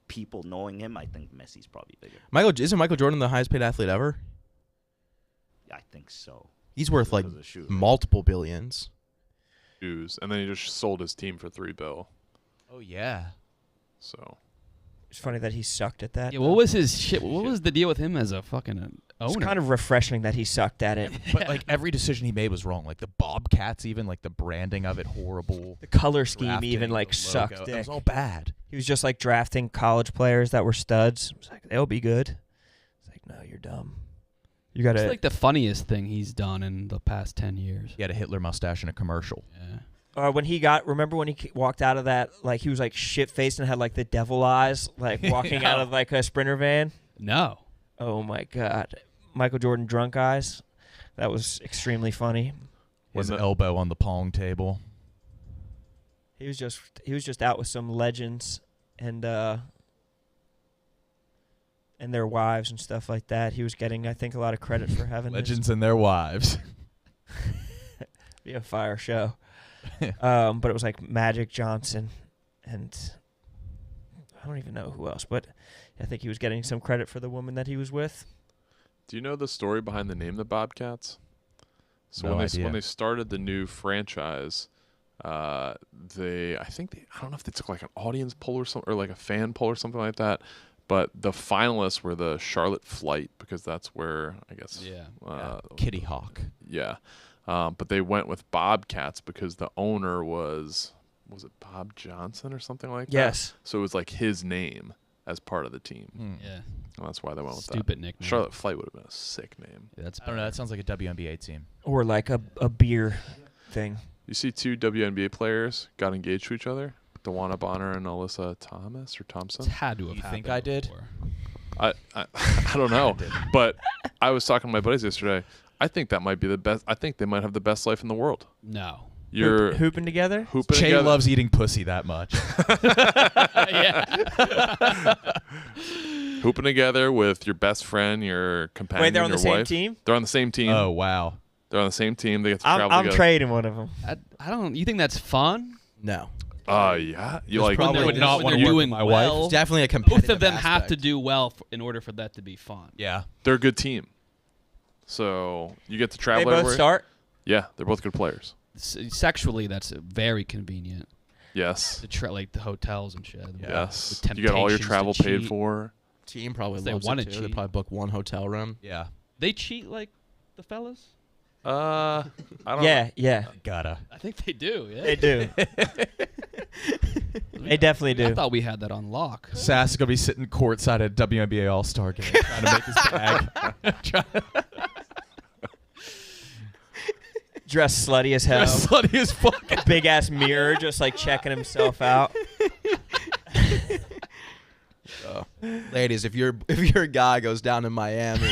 people knowing him, I think Messi's probably bigger. Isn't Michael Jordan the highest paid athlete ever? I think so. He's worth like Because of the shoe, right? multiple billions. Shoes, and then he just sold his team for $3 billion. Oh yeah. So It's funny that he sucked at that. Yeah. What was his shit? What was the deal with him as a fucking It's owner? kind of refreshing that he sucked at it. But like every decision he made was wrong. Like the Bobcats, even like the branding of it, horrible. The color scheme Drafting, even like the sucked logo, dick. It was all bad. He was just like drafting college players that were studs. It's like, they'll be good. It's like, no, you're dumb. You got It's to. like the funniest thing he's done in the past 10 years. He had a Hitler mustache in a commercial. Yeah. remember when he walked out of that, like he was like shit faced and had like the devil eyes, like walking out of like a Sprinter van? No. Oh my God. Michael Jordan drunk eyes. That was extremely funny. His When the- elbow on the pong table. He was just out with some legends and their wives and stuff like that. He was getting, I think, a lot of credit for having Legends and their wives. be a fire show. But it was like Magic Johnson and I don't even know who else, but I think he was getting some credit for the woman that he was with. do you know the story behind the name the Bobcats? So No when idea. they started the new franchise, I don't know if they took like an audience poll or something, or like a fan poll or something like that. But the finalists were the Charlotte Flight, because that's where I guess Kitty Hawk. yeah. But they went with Bobcats because the owner was it Bob Johnson or something like that? Yes. So it was like his name as part of the team. Yeah. And that's why they went with Stupid that. nickname. Charlotte Flight would have been a sick name. Yeah, that's I don't know. That sounds like a WNBA team. Or like a beer thing. You see 2 WNBA players got engaged to each other, Dewana Bonner and Alyssa Thomas or Thompson. It's had to have You think happened I did? before. I don't know, but I was talking to my buddies yesterday. I think that might be the best. I think they might have the best life in the world. No. You're hooping together. hooping Che together. loves eating pussy that much. Yeah. Hooping together with your best friend, your companion, Wait, they're on your the same wife. team? They're on the same team. Oh, wow. They're on the same team. They get to travel I'm together. trading one of them. I don't. You think that's fun? No. Yeah. You like? probably When would not when wanna they're work with doing my well, It's definitely a competitive both of them have to aspect. do well in order for that to be fun. Yeah. They're a good team. So you get to They travel both everywhere. start. Yeah, they're both good players. Sexually, that's very convenient. Yes. Like the hotels and shit. Yes. The You get all your temptations to travel paid cheat. for. Team probably They loves wanna it too. They cheat. probably book one hotel room. Yeah. They cheat like the fellas. I don't. Yeah. Gotta. I think they do. Yeah. They do. They definitely I do. thought we had that on lock. Sass is going to be sitting courtside at WNBA All-Star game trying to make his bag. Dressed slutty as hell. Slutty as fuck. Big ass mirror, just like checking himself out. Ladies, if your guy goes down to Miami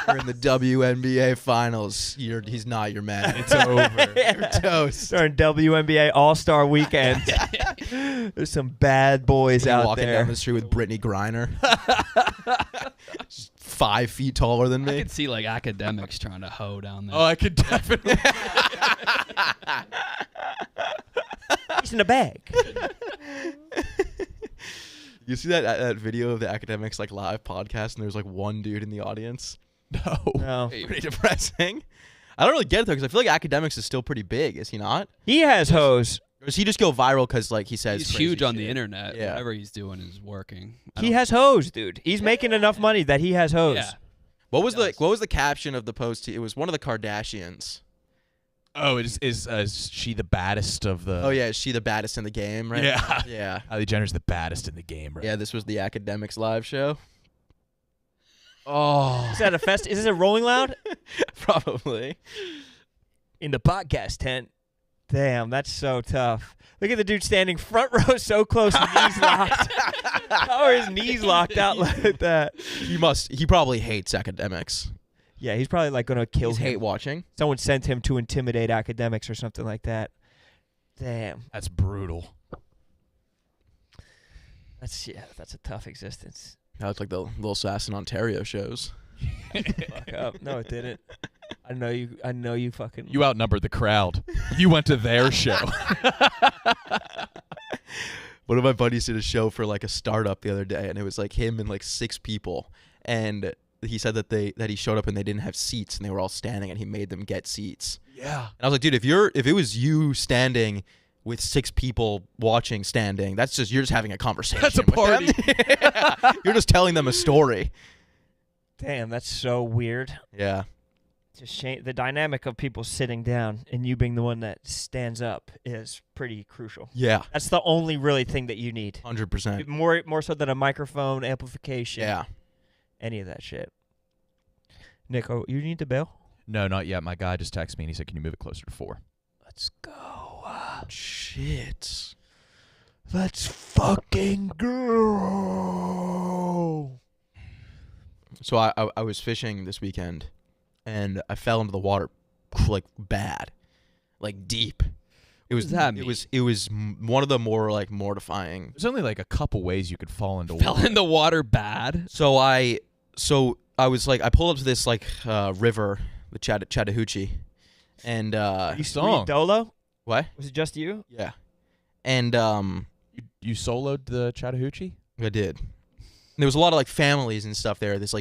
or in the WNBA finals, he's not your man. It's over. You're toast. During WNBA All-Star Weekend, there's some bad boys You're out walking there. down the street with Brittany Griner. She's 5 feet taller than I me. could see like academics trying to hoe down there. Oh, I could definitely. He's in a bag. You see that video of the academics like live podcast, and there's like one dude in the audience. No. No. Pretty depressing. I don't really get it though, because I feel like academics is still pretty big. Is he not? He has hose. Or does he just go viral because like he says he's crazy huge on the shit? internet. Yeah. Whatever he's doing is working. He has hose, dude. He's making enough money that he has hose. Yeah. What was does. the caption of the post? It was one of the Kardashians. Oh, is she the baddest of the... Oh yeah, is she the baddest in the game? Right? Yeah. Yeah. Kylie Jenner's the baddest in the game, right? Yeah. This was the academics live show. Oh. Is that a fest? Is this a Rolling Loud? Probably. In the podcast tent. Damn, that's so tough. Look at the dude standing front row so close, knees locked. How are his knees locked out like that? He probably hates academics. Yeah, he's probably like going to kill He's him. hate watching. Someone sent him to intimidate academics or something like that. Damn. That's brutal. That's a tough existence. That was like the Little Sass in Ontario shows. Fuck up. No, it didn't. I know you fucking... You outnumbered the crowd. You went to their show. One of my buddies did a show for like a startup the other day, and it was like him and like 6 people, and he said that he showed up and they didn't have seats and they were all standing, and he made them get seats. Yeah. And I was like, dude, if it was you standing with 6 people watching standing, you're just having a conversation. That's a with party. them. You're just telling them a story. Damn, that's so weird. Yeah. Just shame. The dynamic of people sitting down and you being the one that stands up is pretty crucial. Yeah. That's the only really thing that you need. 100%. More so than a microphone, amplification, Yeah. any of that shit. Nico, you need to bail? No, not yet. My guy just texted me and he said, can you move it closer to 4? Let's go. Shit. Let's fucking go. So I was fishing this weekend, and I fell into the water like bad, like deep. It was does that mean? It was one of the more like mortifying. There's only like a couple ways you could fall into Fell water. in the water bad. So I was like, I pulled up to this like river, the Chattahoochee, and You Song. song. Dolo? what? Was it just you? Yeah, and You soloed the Chattahoochee? I did. And there was a lot of like families and stuff there. This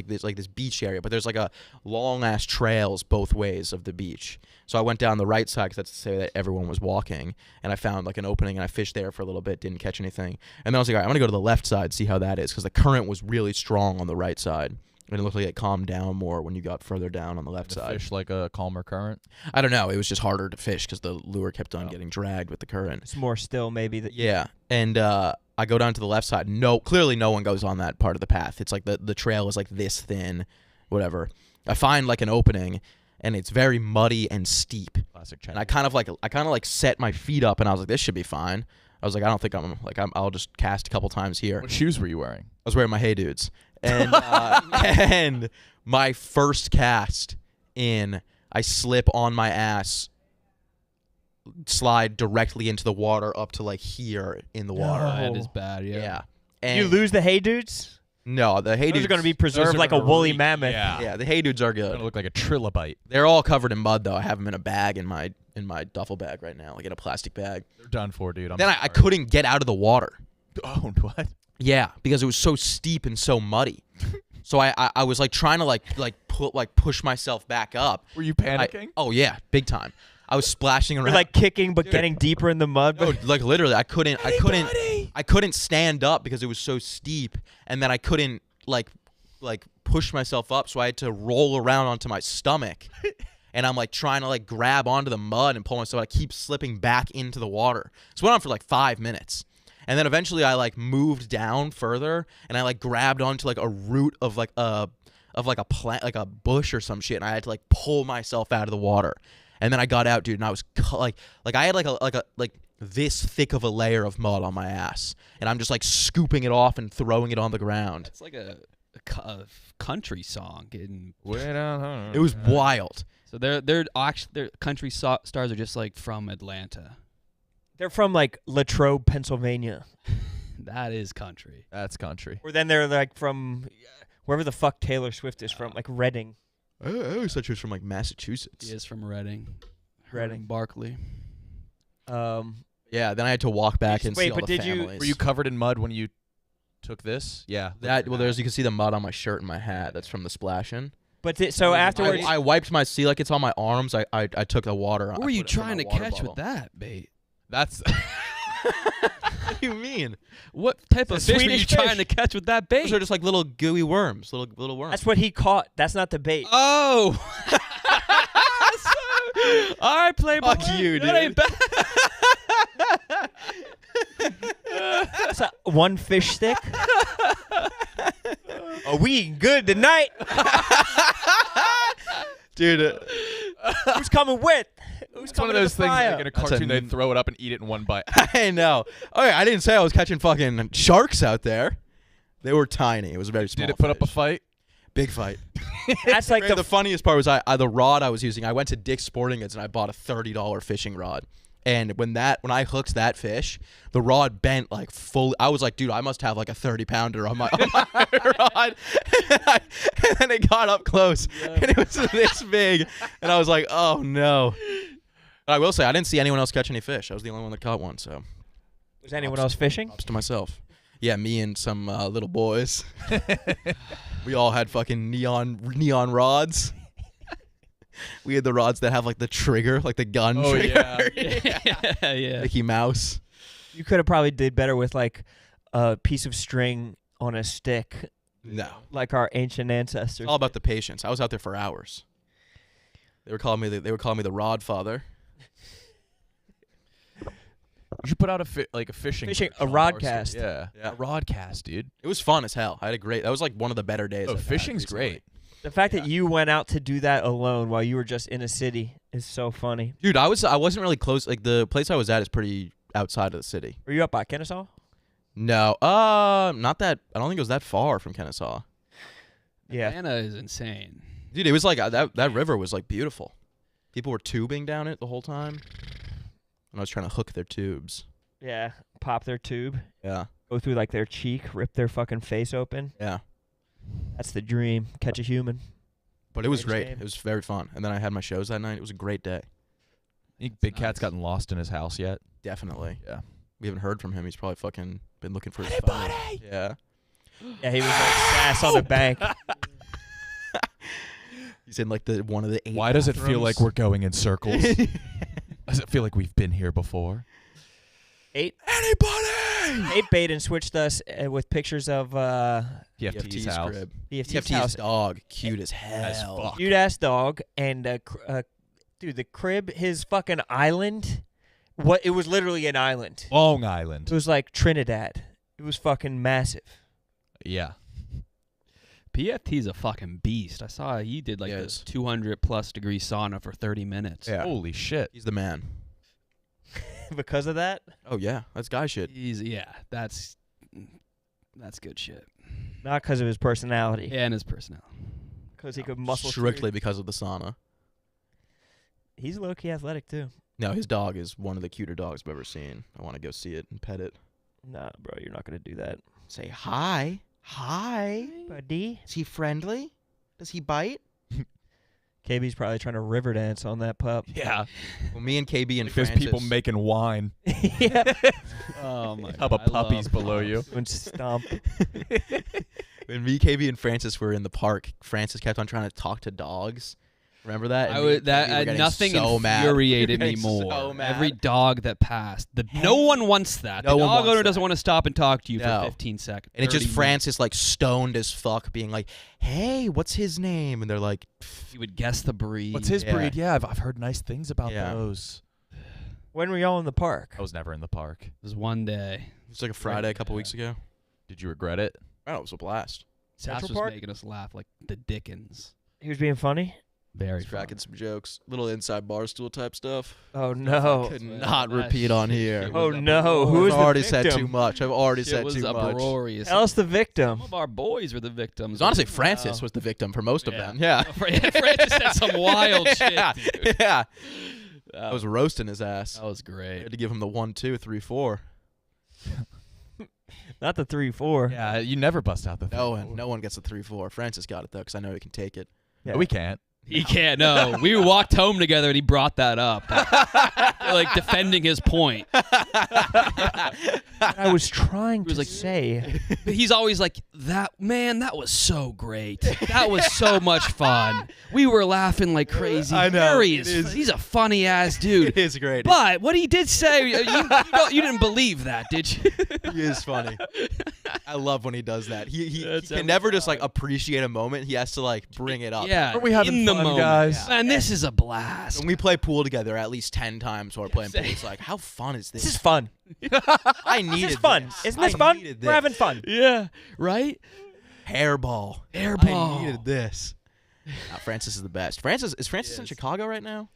beach area, but there's like a long ass trails both ways of the beach. So I went down the right side because that's to say that everyone was walking, and I found like an opening and I fished there for a little bit, didn't catch anything. And then I was like, all right, I'm gonna go to the left side, see how that is, because the current was really strong on the right side. And it looked like it calmed down more when you got further down on the left The side. fish like a calmer current. I don't know. It was just harder to fish because the lure kept on getting dragged with the current. It's more still, maybe. Yeah. And I go down to the left side. Clearly no one goes on that part of the path. It's like the trail is like this thin, whatever. I find like an opening, and it's very muddy and steep. Classic And Chinese. I kind of like set my feet up, and I was like, this should be fine. I was like, I don't think I'll just cast a couple times here. What shoes were you wearing? I was wearing my Hey Dudes. And and my first cast in, I slip on my ass, slide directly into the water up to like here in the water. No. That is bad. Yeah. Yeah. And You lose the Hey Dudes? No, the Hey Those Dudes are going to be preserved are like a gonna woolly reek, mammoth. yeah. Yeah, the Hey Dudes are Gonna good. look like a trilobite. They're all covered in mud though. I have them in a bag in my duffel bag right now, like in a plastic bag. They're done for, dude. Then I couldn't get out of the water. Oh, what? Yeah, because it was so steep and so muddy. So I was like trying to like push myself back up. Were you panicking? Oh yeah, big time. I was splashing around. You're like kicking but getting deeper in the mud. No, like literally, I couldn't stand up because it was so steep, and then I couldn't like push myself up, so I had to roll around onto my stomach, and I'm like trying to like grab onto the mud and pull myself. I keep slipping back into the water. So it went on for like 5 minutes, and then eventually I like moved down further, and I like grabbed onto like a root of like a plant, like a bush or some shit, and I had to like pull myself out of the water. And then I got out, dude, and I was like I had like this thick of a layer of mud on my ass, and I'm just like scooping it off and throwing it on the ground. It's like a country song. Getting Way down. It was wild. so they're actually their country stars are just like from Atlanta. They're from like Latrobe, Pennsylvania. That is country. That's country. Or then they're like from wherever the fuck Taylor Swift is from, like Reading. I always thought she was from like Massachusetts. He is from Reading. Reading. Barkley. Yeah, then I had to walk back and Wait, see all but the did you- families. Were you covered in mud when you took this? Yeah. There's you can see the mud on my shirt and my hat. That's from the splashing. But so afterwards, I wiped my like it's on my arms. I took the water. What were you trying to catch with that bait? That's. What do you mean? What type of It's a fish were you Swedish trying fish. to catch with that Those bait? are just like little gooey worms, little worms. that's what he caught. That's not the bait. Oh. All right, Playboy. Fuck you, That ain't bad. That's one fish stick. Oh, we eating good tonight. Dude. Who's coming with? Who's It's one coming of those to the things fire? like in a That's a cartoon, they'd n- throw it up and eat it in one bite. I know. Okay, I didn't say I was catching fucking sharks out there. They were tiny. It was a very small. Did it put up a fish. fight? Big fight. That's like The funniest part was the rod I was using. I went to Dick's Sporting Goods and I bought a $30 fishing rod. And when I hooked that fish, the rod bent like full. I was like, dude, I must have like a 30-pounder on my rod. And then it got up close, and it was this big. And I was like, oh no. But I will say, I didn't see anyone else catch any fish. I was the only one that caught one. So Was anyone else fishing? props to myself. Yeah, me and some little boys. We all had fucking neon rods. We had the rods that have like the trigger, like the gun trigger. Yeah. Mickey Mouse. You could have probably did better with like a piece of string on a stick, No. like our ancient ancestors. It's all about the patience. I was out there for hours. They were calling me the Rod Father. You should put out a fishing. Fishing- on a Barstool. rodcast. Yeah. Yeah. A rodcast, dude. It was fun as hell. I had a great. That was like one of the better days. Oh, I've had fishing's recently. great. The fact that you went out to do that alone while you were just in a city is so funny. Dude, I wasn't really close. Like the place I was at is pretty outside of the city. Were you up by Kennesaw? No, not that. I don't think it was that far from Kennesaw. Yeah. Atlanta is insane. Dude, it was like that river was like beautiful. People were tubing down it the whole time, and I was trying to hook their tubes. Yeah. Pop their tube, Yeah, go through like their cheek, rip their fucking face open. yeah. That's the dream. Catch a human. But it was Greatest great. game. It was very fun. And then I had my shows that night. It was a great day. Think Big Cat's Nice. gotten lost in his house yet? Definitely. Yeah. We haven't heard from him. He's probably fucking been looking for his phone. Yeah. Yeah, he was like sass on the bank. He's in like one of the 8 Why does it feel like we're going in circles? Does it feel like we've been here before? 8? Anybody? Ape Baden switched us with pictures of PFT's house. crib. PFT's house. dog, cute as hell. As fuck. Cute ass dog, and dude, the crib, his fucking island. What? It was literally an island. Long Island. It was like Trinidad. It was fucking massive. Yeah. PFT's a fucking beast. I saw he did like this 200+ degree sauna for 30 minutes. Yeah. Holy shit. He's the man. Because of that, Oh yeah, that's guy shit. That's good shit. not because of his personality. And his personality. Because he could muscle Strictly through. because of the sauna. He's low key athletic too. No, his dog is one of the cuter dogs I've ever seen. I want to go see it and pet it. Nah, bro, you're not gonna do that. Say hi. Hi. Buddy. Is he friendly? Does he bite? KB's probably trying to river dance on that pup. Yeah. Well, me and KB and Like there's Francis. people making wine. Yeah. Oh my How about puppies below you? Doing stomp. When me, KB, and Francis were in the park, Francis kept on trying to talk to dogs. Remember that? I And me would and KB were getting nothing so mad. infuriated me Getting more. so mad. Every dog that passed, no one wants that. No the one dog wants owner that. doesn't want to stop and talk to you No. for 15 seconds. And it's just 30 Francis like stoned as fuck, being like, "Hey, what's his name?" And they're like, minutes. You would guess the breed. What's his Yeah. breed? Yeah, I've heard nice things about Yeah. those. When were y'all in the park? I was never in the park. It was one day. "It was like a Friday a couple weeks ago." Did you regret it? Oh, it was a blast. Sass Central was Park? making us laugh like the Dickens. He was being funny. Very Just cracking some jokes, little inside Barstool type stuff. Oh no. Could man. not That repeat on shit here. was Oh no. Who I've is the already said victim? too much. I've already It said was too much. uproarious. Tell us the victim. Some of our boys were the victims. Honestly, Francis was the victim for most of Yeah. them. Yeah. Francis said some wild shit, Yeah. dude. Yeah. That I was roasting his ass. That was I great. had to give him the 1, 2, 3, 4. Not the 3-4. Yeah, you never bust out the No one gets a 3, 4. Francis got it though, because I know he can take it. Yeah. We can't. He can't. No, we walked home together and he brought that up, like defending his point. I was trying was to like- say. But he's always like, that was so great. That was so much fun. We were laughing like crazy. I know, Harry it is. he's a funny ass dude. It is great. But what he did say, you didn't believe that, did you? He is funny. I love when he does that. He That's can every never just time. like appreciate a moment. He has to like bring it up. Yeah, Are we having in the fun, moment. guys? Man, this is a blast. When we play pool together at least 10 times while we're playing pool, Same. it's like, how fun is this? This is fun. I needed This is fun. this. Isn't this I fun? needed We're this. having fun. Yeah, right? Hairball. Airball. I needed this. Francis is the best. Is Francis in Chicago right now?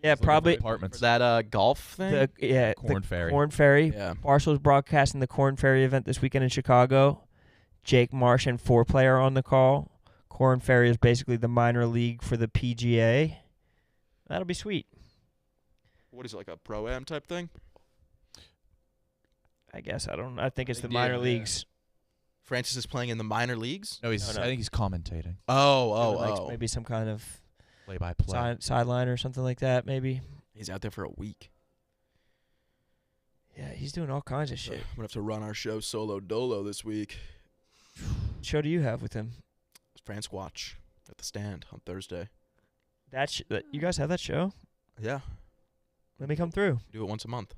Yeah, probably. Apartments. For that golf thing? The Corn Ferry. Corn Ferry. Yeah. Barstool's broadcasting the Corn Ferry event this weekend in Chicago. Jake Marsh and 4Player on the call. Corn Ferry is basically the minor league for the PGA. That'll be sweet. What is it, like a pro-am type thing? I guess. I think it's Big the minor deal, yeah. leagues. Francis is playing in the minor leagues? No, he's. No. I think he's commentating. Oh, Doing, like, maybe some kind of Play-by-play. sideline or something like that, maybe. He's out there for a week. Yeah, he's doing all kinds of I'm shit. going to have to run our show solo dolo this week. What show do you have with him? France Watch at the stand on Thursday. You guys have that show? Yeah. Let me come through. Do it once a month.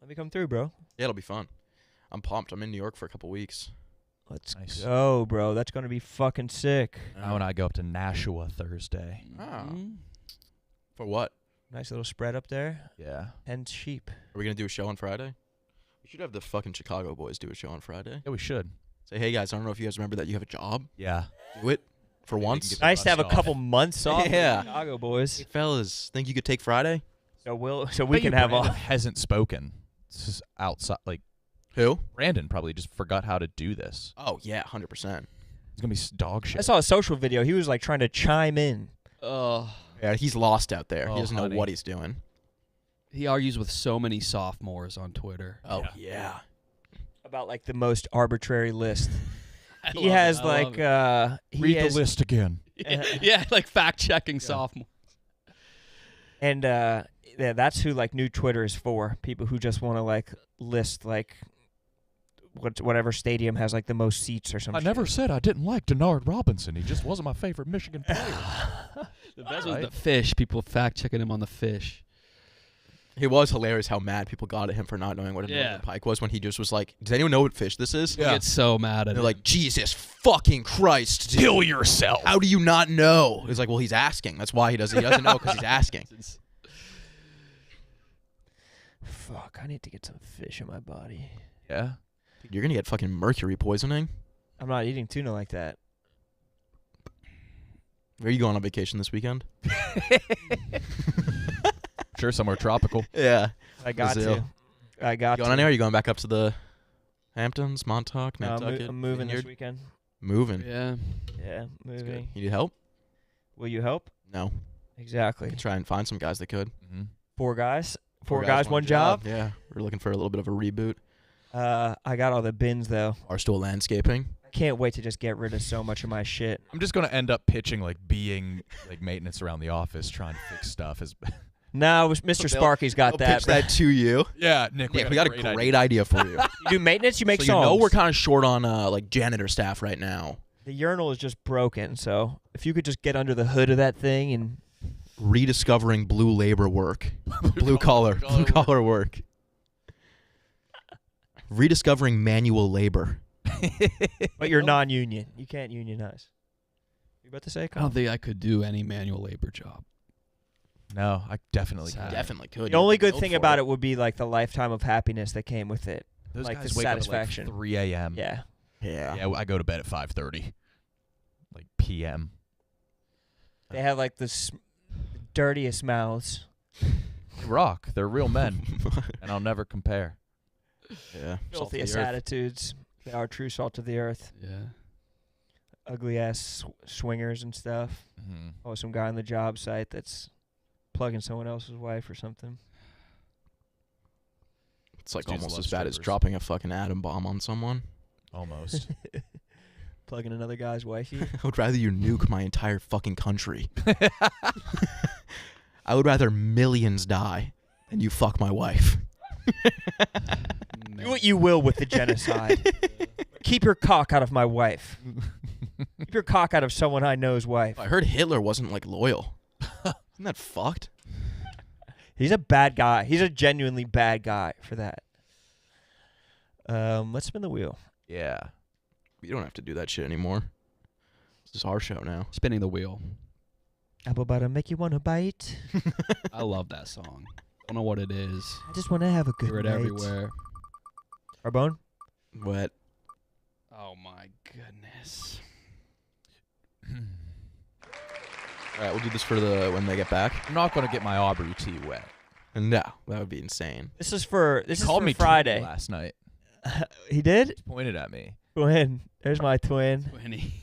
Let me come through, bro. Yeah, it'll be fun. I'm pumped. I'm in New York for a couple weeks. Let's Nice. go, bro. That's going to be fucking sick. Now and I go up to Nashua Thursday. Oh. Mhm. For what? Nice little spread up there. Yeah. 10 sheep. Are we going to do a show on Friday? We should have the fucking Chicago boys do a show on Friday. Yeah, we should. Say, hey, guys, I don't know if you guys remember that you have a job. Yeah. Do it for Maybe we once. can get Nice to have a Rust off. couple months off. Yeah. Chicago boys. Hey, fellas, think you could take Friday? So we Bet can you have Brandon off. hasn't spoken. This is outside. Like Who? Brandon probably just forgot how to do this. Oh, yeah, 100%. It's gonna be dog shit. I saw a social video. He was like trying to chime in. Oh, Yeah, he's lost out there. Oh, He doesn't honey. know what he's doing. he argues with so many sophomores on Twitter. Oh, yeah. About like the most arbitrary list. I He love has it. I love like it. he has, list again. yeah, like fact checking sophomore. and yeah, that's who like new Twitter is for. People who just want to like list like whatever stadium has like the most seats or something. I never said I didn't like Denard Robinson. He just wasn't my favorite Michigan player. The best was Right. the fish. People fact checking him on the fish. It was hilarious how mad people got at him for not knowing what a northern pike was when he just was like, does anyone know what fish this is? Yeah. He gets so mad at They're him. like, Jesus fucking Christ. Dude. Kill yourself. How do you not know? He's like, well, he's asking. That's why he doesn't know because he's asking. Fuck, I need to get some fish in my body. Yeah. You're going to get fucking mercury poisoning. I'm not eating tuna like that. Where are you going on vacation this weekend? Sure, somewhere tropical. Yeah. I got Brazil. to. I got You to. going anywhere? Are you going back up to the Hamptons, Montauk, No, Nantucket? I'm moving this Vineyard? weekend. Moving. Yeah. Yeah, That's good. moving. You need help? Will you help? No. Exactly. Could try and find some guys that could. Mm-hmm. 4 guys. Four guys, one job. Yeah. We're looking for a little bit of a reboot. I got all the bins though. Barstool Landscaping. I can't wait to just get rid of so much of my shit. I'm just gonna end up pitching like being like maintenance around the office, trying to fix stuff. As No, it was Mr. Sparky's got I'll that. pitch that to you. yeah, Nick, Yeah, we got a great idea for you. You do maintenance, you make So songs. you know we're kind of short on like janitor staff right now. The urinal is just broken, so if you could just get under the hood of that thing and Rediscovering blue labor work. blue collar work. Rediscovering manual labor. but you're non-union. You can't unionize. You about to say? I Colin? don't think I could do any manual labor job. No, I definitely Sad. can. Definitely could. The only good thing about it would be like the lifetime of happiness that came with it. Those like guys the wake satisfaction. up at like 3 a.m. Yeah. Yeah. Yeah, I go to bed at 5:30, like p.m. They have like the dirtiest mouths. They rock. They're real men, and I'll never compare. Yeah. Filthiest attitudes. They are true salt of the earth. Yeah. Ugly ass swingers and stuff. Mm-hmm. Oh, some guy on the job site that's plugging someone else's wife or something. It's like Those dudes almost love as bad as strippers. dropping a fucking atom bomb on someone. Almost. Plugging another guy's wifey. I would rather you nuke my entire fucking country. I would rather millions die than you fuck my wife. Do what you will with the genocide. Keep your cock out of my wife. Keep your cock out of someone I know's wife. I heard Hitler wasn't like loyal. Isn't that fucked? He's a bad guy. He's a genuinely bad guy for that. Let's spin the wheel. Yeah. We don't have to do that shit anymore. This is our show now. Spinning the wheel. Apple butter make you wanna bite. I love that song. Don't know what it is. I just wanna have a good Hear it night. everywhere. Arbone? What? Oh my goodness. All right, we'll do this for the when they get back. I'm not gonna get my Aubrey tea wet. No, that would be insane. This is for Called me Friday. Twinny last night. He did? Just pointed at me. Twin. There's my twin. Winnie.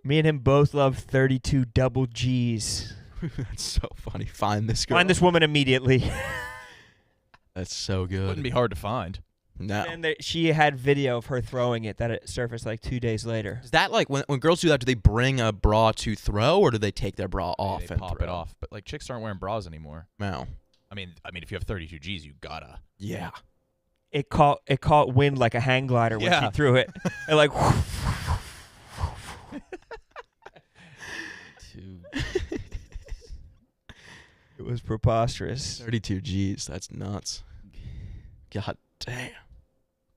Me and him both love 32 double G's. That's so funny. Find this girl. Find this woman immediately. That's so good. Wouldn't be hard to find. No. And she had video of her throwing it that it surfaced like 2 days later. Is that like when girls do that? Do they bring a bra to throw, or do they take their bra off They and pop throw? it off. But like chicks aren't wearing bras anymore. No. I mean, if you have 32 G's, you gotta. Yeah. It caught wind like a hang glider when Yeah. she threw it. And like it was preposterous. 32 G's. That's nuts. God damn.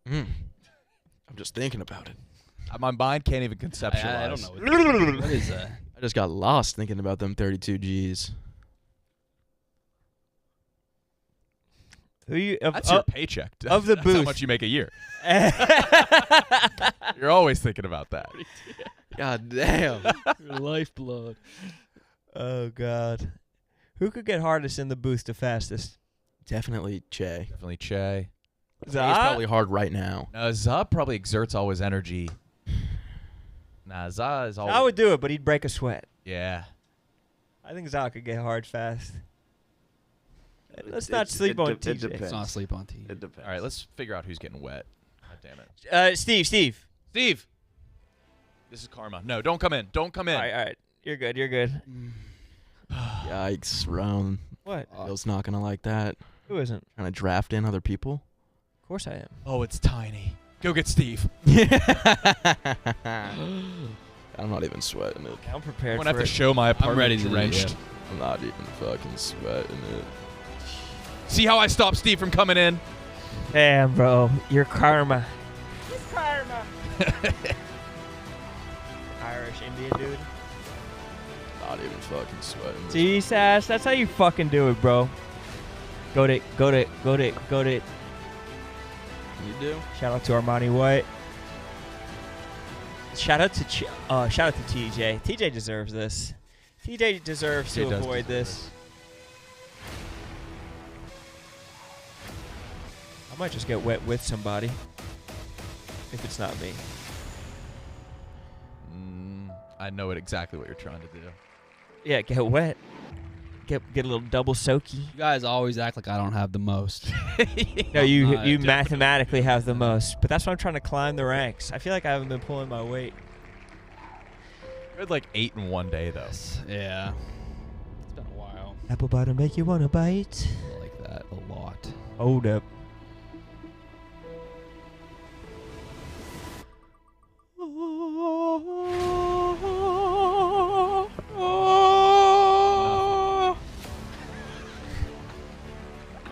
I'm just thinking about it. My mind can't even conceptualize. I don't know. What is that? I just got lost thinking about them 32 G's. Who you That's your paycheck. of the That's how booth. much you make a year. You're always thinking about that. God damn. Your lifeblood. Oh God. Who could get hardest in the booth the fastest? Definitely Che. Definitely Che. He's probably hard right now. No, Za probably exerts all his energy. Nah, Za is always. I would do it, but he'd break a sweat. Yeah. I think Zach could get hard fast. Let's It- not it- sleep it on de- it TJ. depends. Let's not sleep on TV. It depends. All right, let's figure out who's getting wet. God damn it. Steve. Steve! This is karma. No, don't come in. Don't come in. All right. You're good. Yikes, Roan. What? Bill's not going to like that. Who isn't? Trying to draft in other people. Of course I am. Oh, it's tiny. Go get Steve. I'm not even sweating it. I'm prepared I'm going to for have to it. show my apartment ready to do it, drenched. yeah. I'm not even fucking sweating it. See how I stopped Steve from coming in? Damn, bro. Your karma. It's karma. Irish Indian dude. Not even fucking sweating. See, Sash, that's how you fucking do it, bro. Go to. You do? Shout out to Armani White. Shout out to TJ. TJ deserves this. TJ deserves He to does avoid deserve this. I might just get wet with somebody. If it's not me. I know exactly what you're trying to do. Yeah, get wet. Get a little double soaky. You guys always act like I don't have the most. No, you Definitely. mathematically have the most, but that's why I'm trying to climb the ranks. I feel like I haven't been pulling my weight. You had like 8 in one day, though. Yeah. It's been a while. Apple bottom make you wanna bite. I like that a lot. Hold up.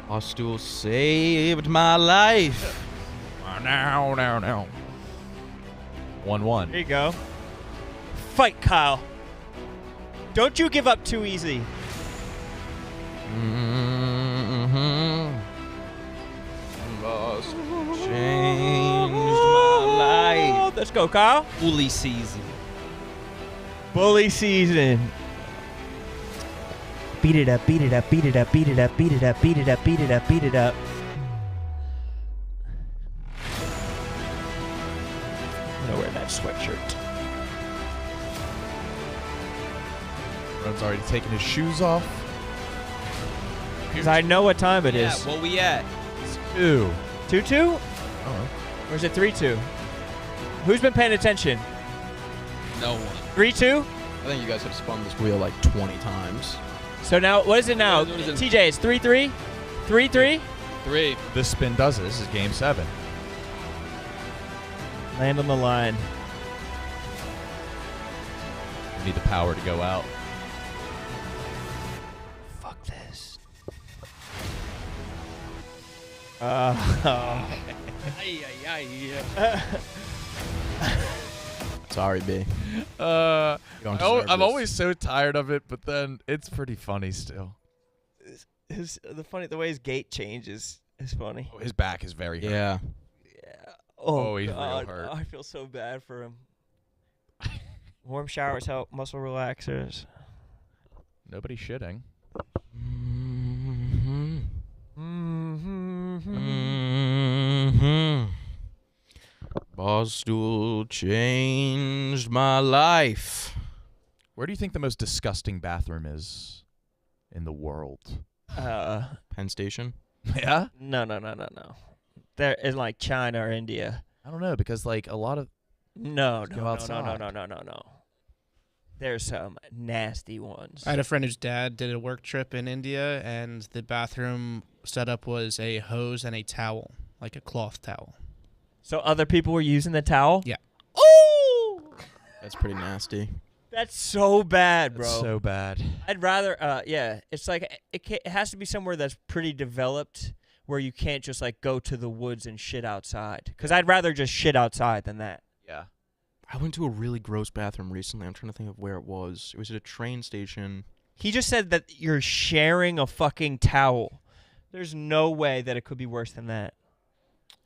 Barstool saved my life. Now. 1-1. There you go. Fight, Kyle. Don't you give up too easy. Barstool changed my life. Let's go, Kyle. Bully season. Bully season. Beat it up, beat it up, beat it up, beat it up, beat it up, beat it up, beat it up, beat it up. I'm gonna wear that sweatshirt. Ron's already taken his shoes off. Because I know what time it Yeah, is. what we at? 2. 2-2? Oh. Or is it 3-2? Who's been paying attention? No one. 3-2? I think you guys have spun this wheel like 20 times. So now, what is it now? What is it? TJ, it's 3-3? 3-3? 3. This spin does it. This is game 7. Land on the line. We need the power to go out. Fuck this. Sorry, B. I'm deserve this. always so tired of it, but then it's pretty funny still. The way his gait changes is funny. Oh, his back is very hurt. Yeah. Yeah. Oh, he's real God. hurt. I feel so bad for him. Warm showers help muscle relaxers. Nobody's shitting. Barstool changed my life. Where do you think the most disgusting bathroom is in the world? Penn Station. Yeah? No. There in like China or India. I don't know, because like a lot of No. go outside. No. There's some nasty ones. I had a friend whose dad did a work trip in India, and the bathroom setup was a hose and a towel, like a cloth towel. So other people were using the towel? Yeah. Oh! That's pretty nasty. That's so bad, bro. That's so bad. I'd rather, yeah. It's like it has to be somewhere that's pretty developed, where you can't just like go to the woods and shit outside. Because I'd rather just shit outside than that. Yeah. I went to a really gross bathroom recently. I'm trying to think of where it was. It was at a train station. He just said that you're sharing a fucking towel. There's no way that it could be worse than that.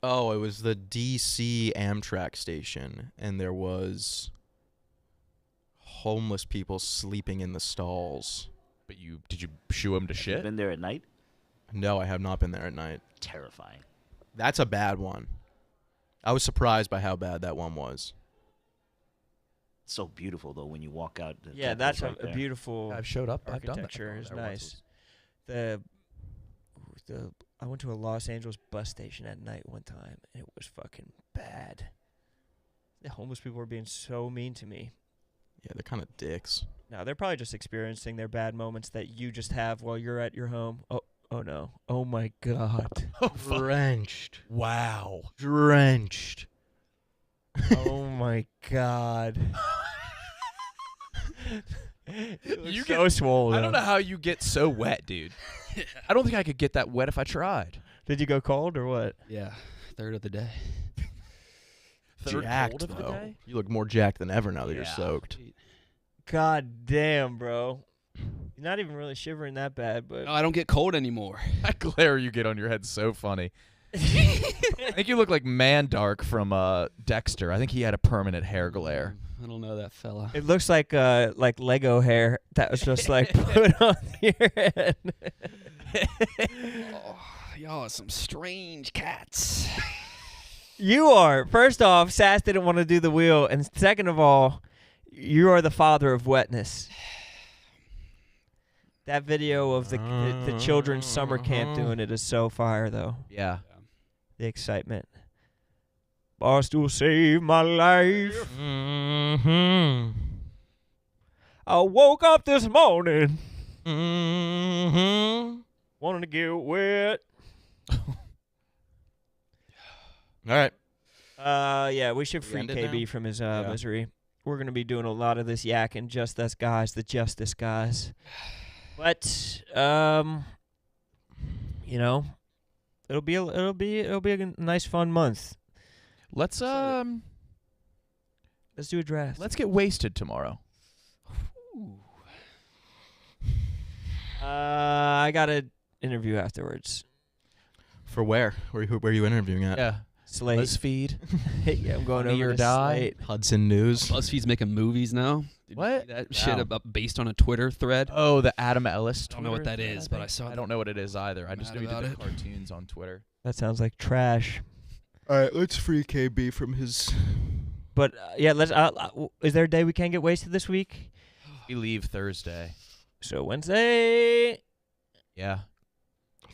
Oh, it was the DC Amtrak station, and there was homeless people sleeping in the stalls. But did you shoo him to shit? Been there at night? No, I have not been there at night. Terrifying. That's a bad one. I was surprised by how bad that one was. It's so beautiful though when you walk out. The Yeah, temple's that's right a there. beautiful I've showed up. I've done that. architecture. Is There once nice. The I went to a Los Angeles bus station at night one time, and it was fucking bad. The homeless people were being so mean to me. Yeah, they're kind of dicks. No, they're probably just experiencing their bad moments that you just have while you're at your home. Oh no. Oh my God. Drenched. Wow. Drenched. Oh my God. You so swollen. I don't know how you get so wet, dude. I don't think I could get that wet if I tried. Did you go cold or what? Yeah, third of the day. Third Jacked, cold of the though. day? You look more jacked than ever now that you're Yeah. soaked. God damn, bro. You're not even really shivering that bad, but No, I don't get cold anymore. That glare you get on your head's so funny. I think you look like Mandark from Dexter. I think he had a permanent hair glare. I don't know that fella. it looks like Lego hair that was just like put on your head. Oh, y'all are some strange cats. You are. First off, Sass didn't want to do the wheel, and second of all, you are the father of wetness. That video of the children's summer camp doing it is so fire, though. Yeah. The excitement. Barstool saved my life. Mm-hmm. I woke up this morning Mm-hmm. wanting to get wet. All right. Yeah, we should We free end it KB now? from his Yeah. misery. We're gonna be doing a lot of this yakking, just us guys, the justice guys. But you know, it'll be a nice fun month. Let's Let's do a draft. let's get wasted tomorrow. I got an interview afterwards. For where? Where are you interviewing at? Yeah. Slate. BuzzFeed. Yeah, I'm going Funny over or to die. Slate. Hudson News. BuzzFeed's making movies now. Did you What? see that shit Wow. about based on a Twitter thread? Oh, the Adam Ellis. I don't know what Twitter that thread, is, but I think. saw I that. don't know what it is either. I just Mad know he did about the it. cartoons on Twitter. That sounds like trash. All right, let's free KB from his. But yeah, let's. Is there a day we can't get wasted this week? We leave Thursday. So Wednesday. Yeah.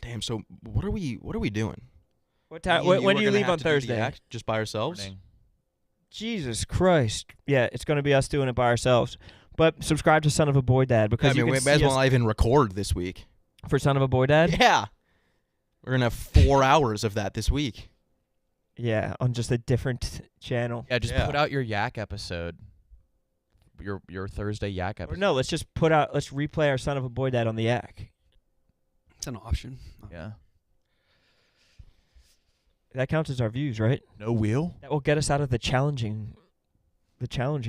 Damn. So what are we doing? What time? Me and When are do you gonna leave have on to do the Thursday? act just by ourselves? Morning. Jesus Christ! Yeah, it's gonna be us doing it by ourselves. But subscribe to Son of a Boy Dad because I mean, you we can may as see well us not even record this week. for Son of a Boy Dad. Yeah. We're gonna have 4 hours of that this week. Yeah, on just a different channel. Yeah, just Yeah. put out your yak episode. Your Thursday yak Or episode. no, let's just let's replay our Son of a Boy Dad on the Yak. It's an option. Yeah. That counts as our views, right? No wheel? That will get us out of the challenging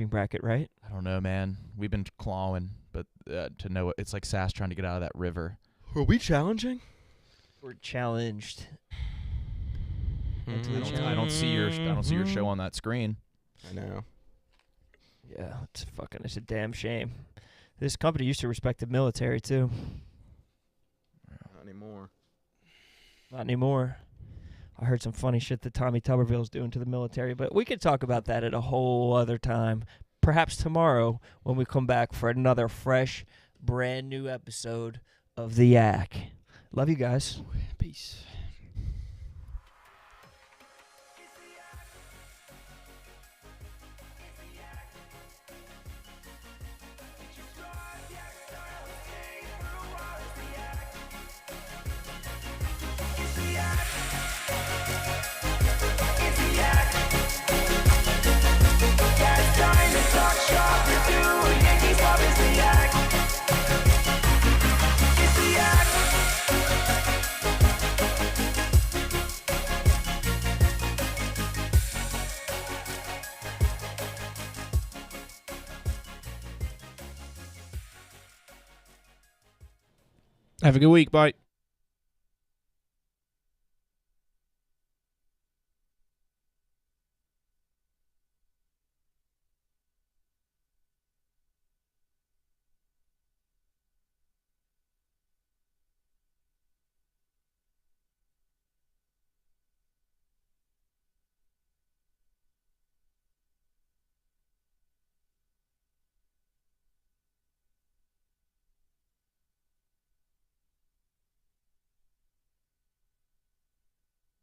bracket, right? I don't know, man. We've been clawing, but to know it's like Sass trying to get out of that river. Are we challenging? We're challenged. Into the Mm, I don't see your show on that screen. I know. Yeah, it's a damn shame. This company used to respect the military too. Not anymore. Not anymore. I heard some funny shit that Tommy Tuberville's doing to the military, but we could talk about that at a whole other time. Perhaps tomorrow when we come back for another fresh, brand new episode of The Yak. Love you guys. Peace. Have a good week. Bye.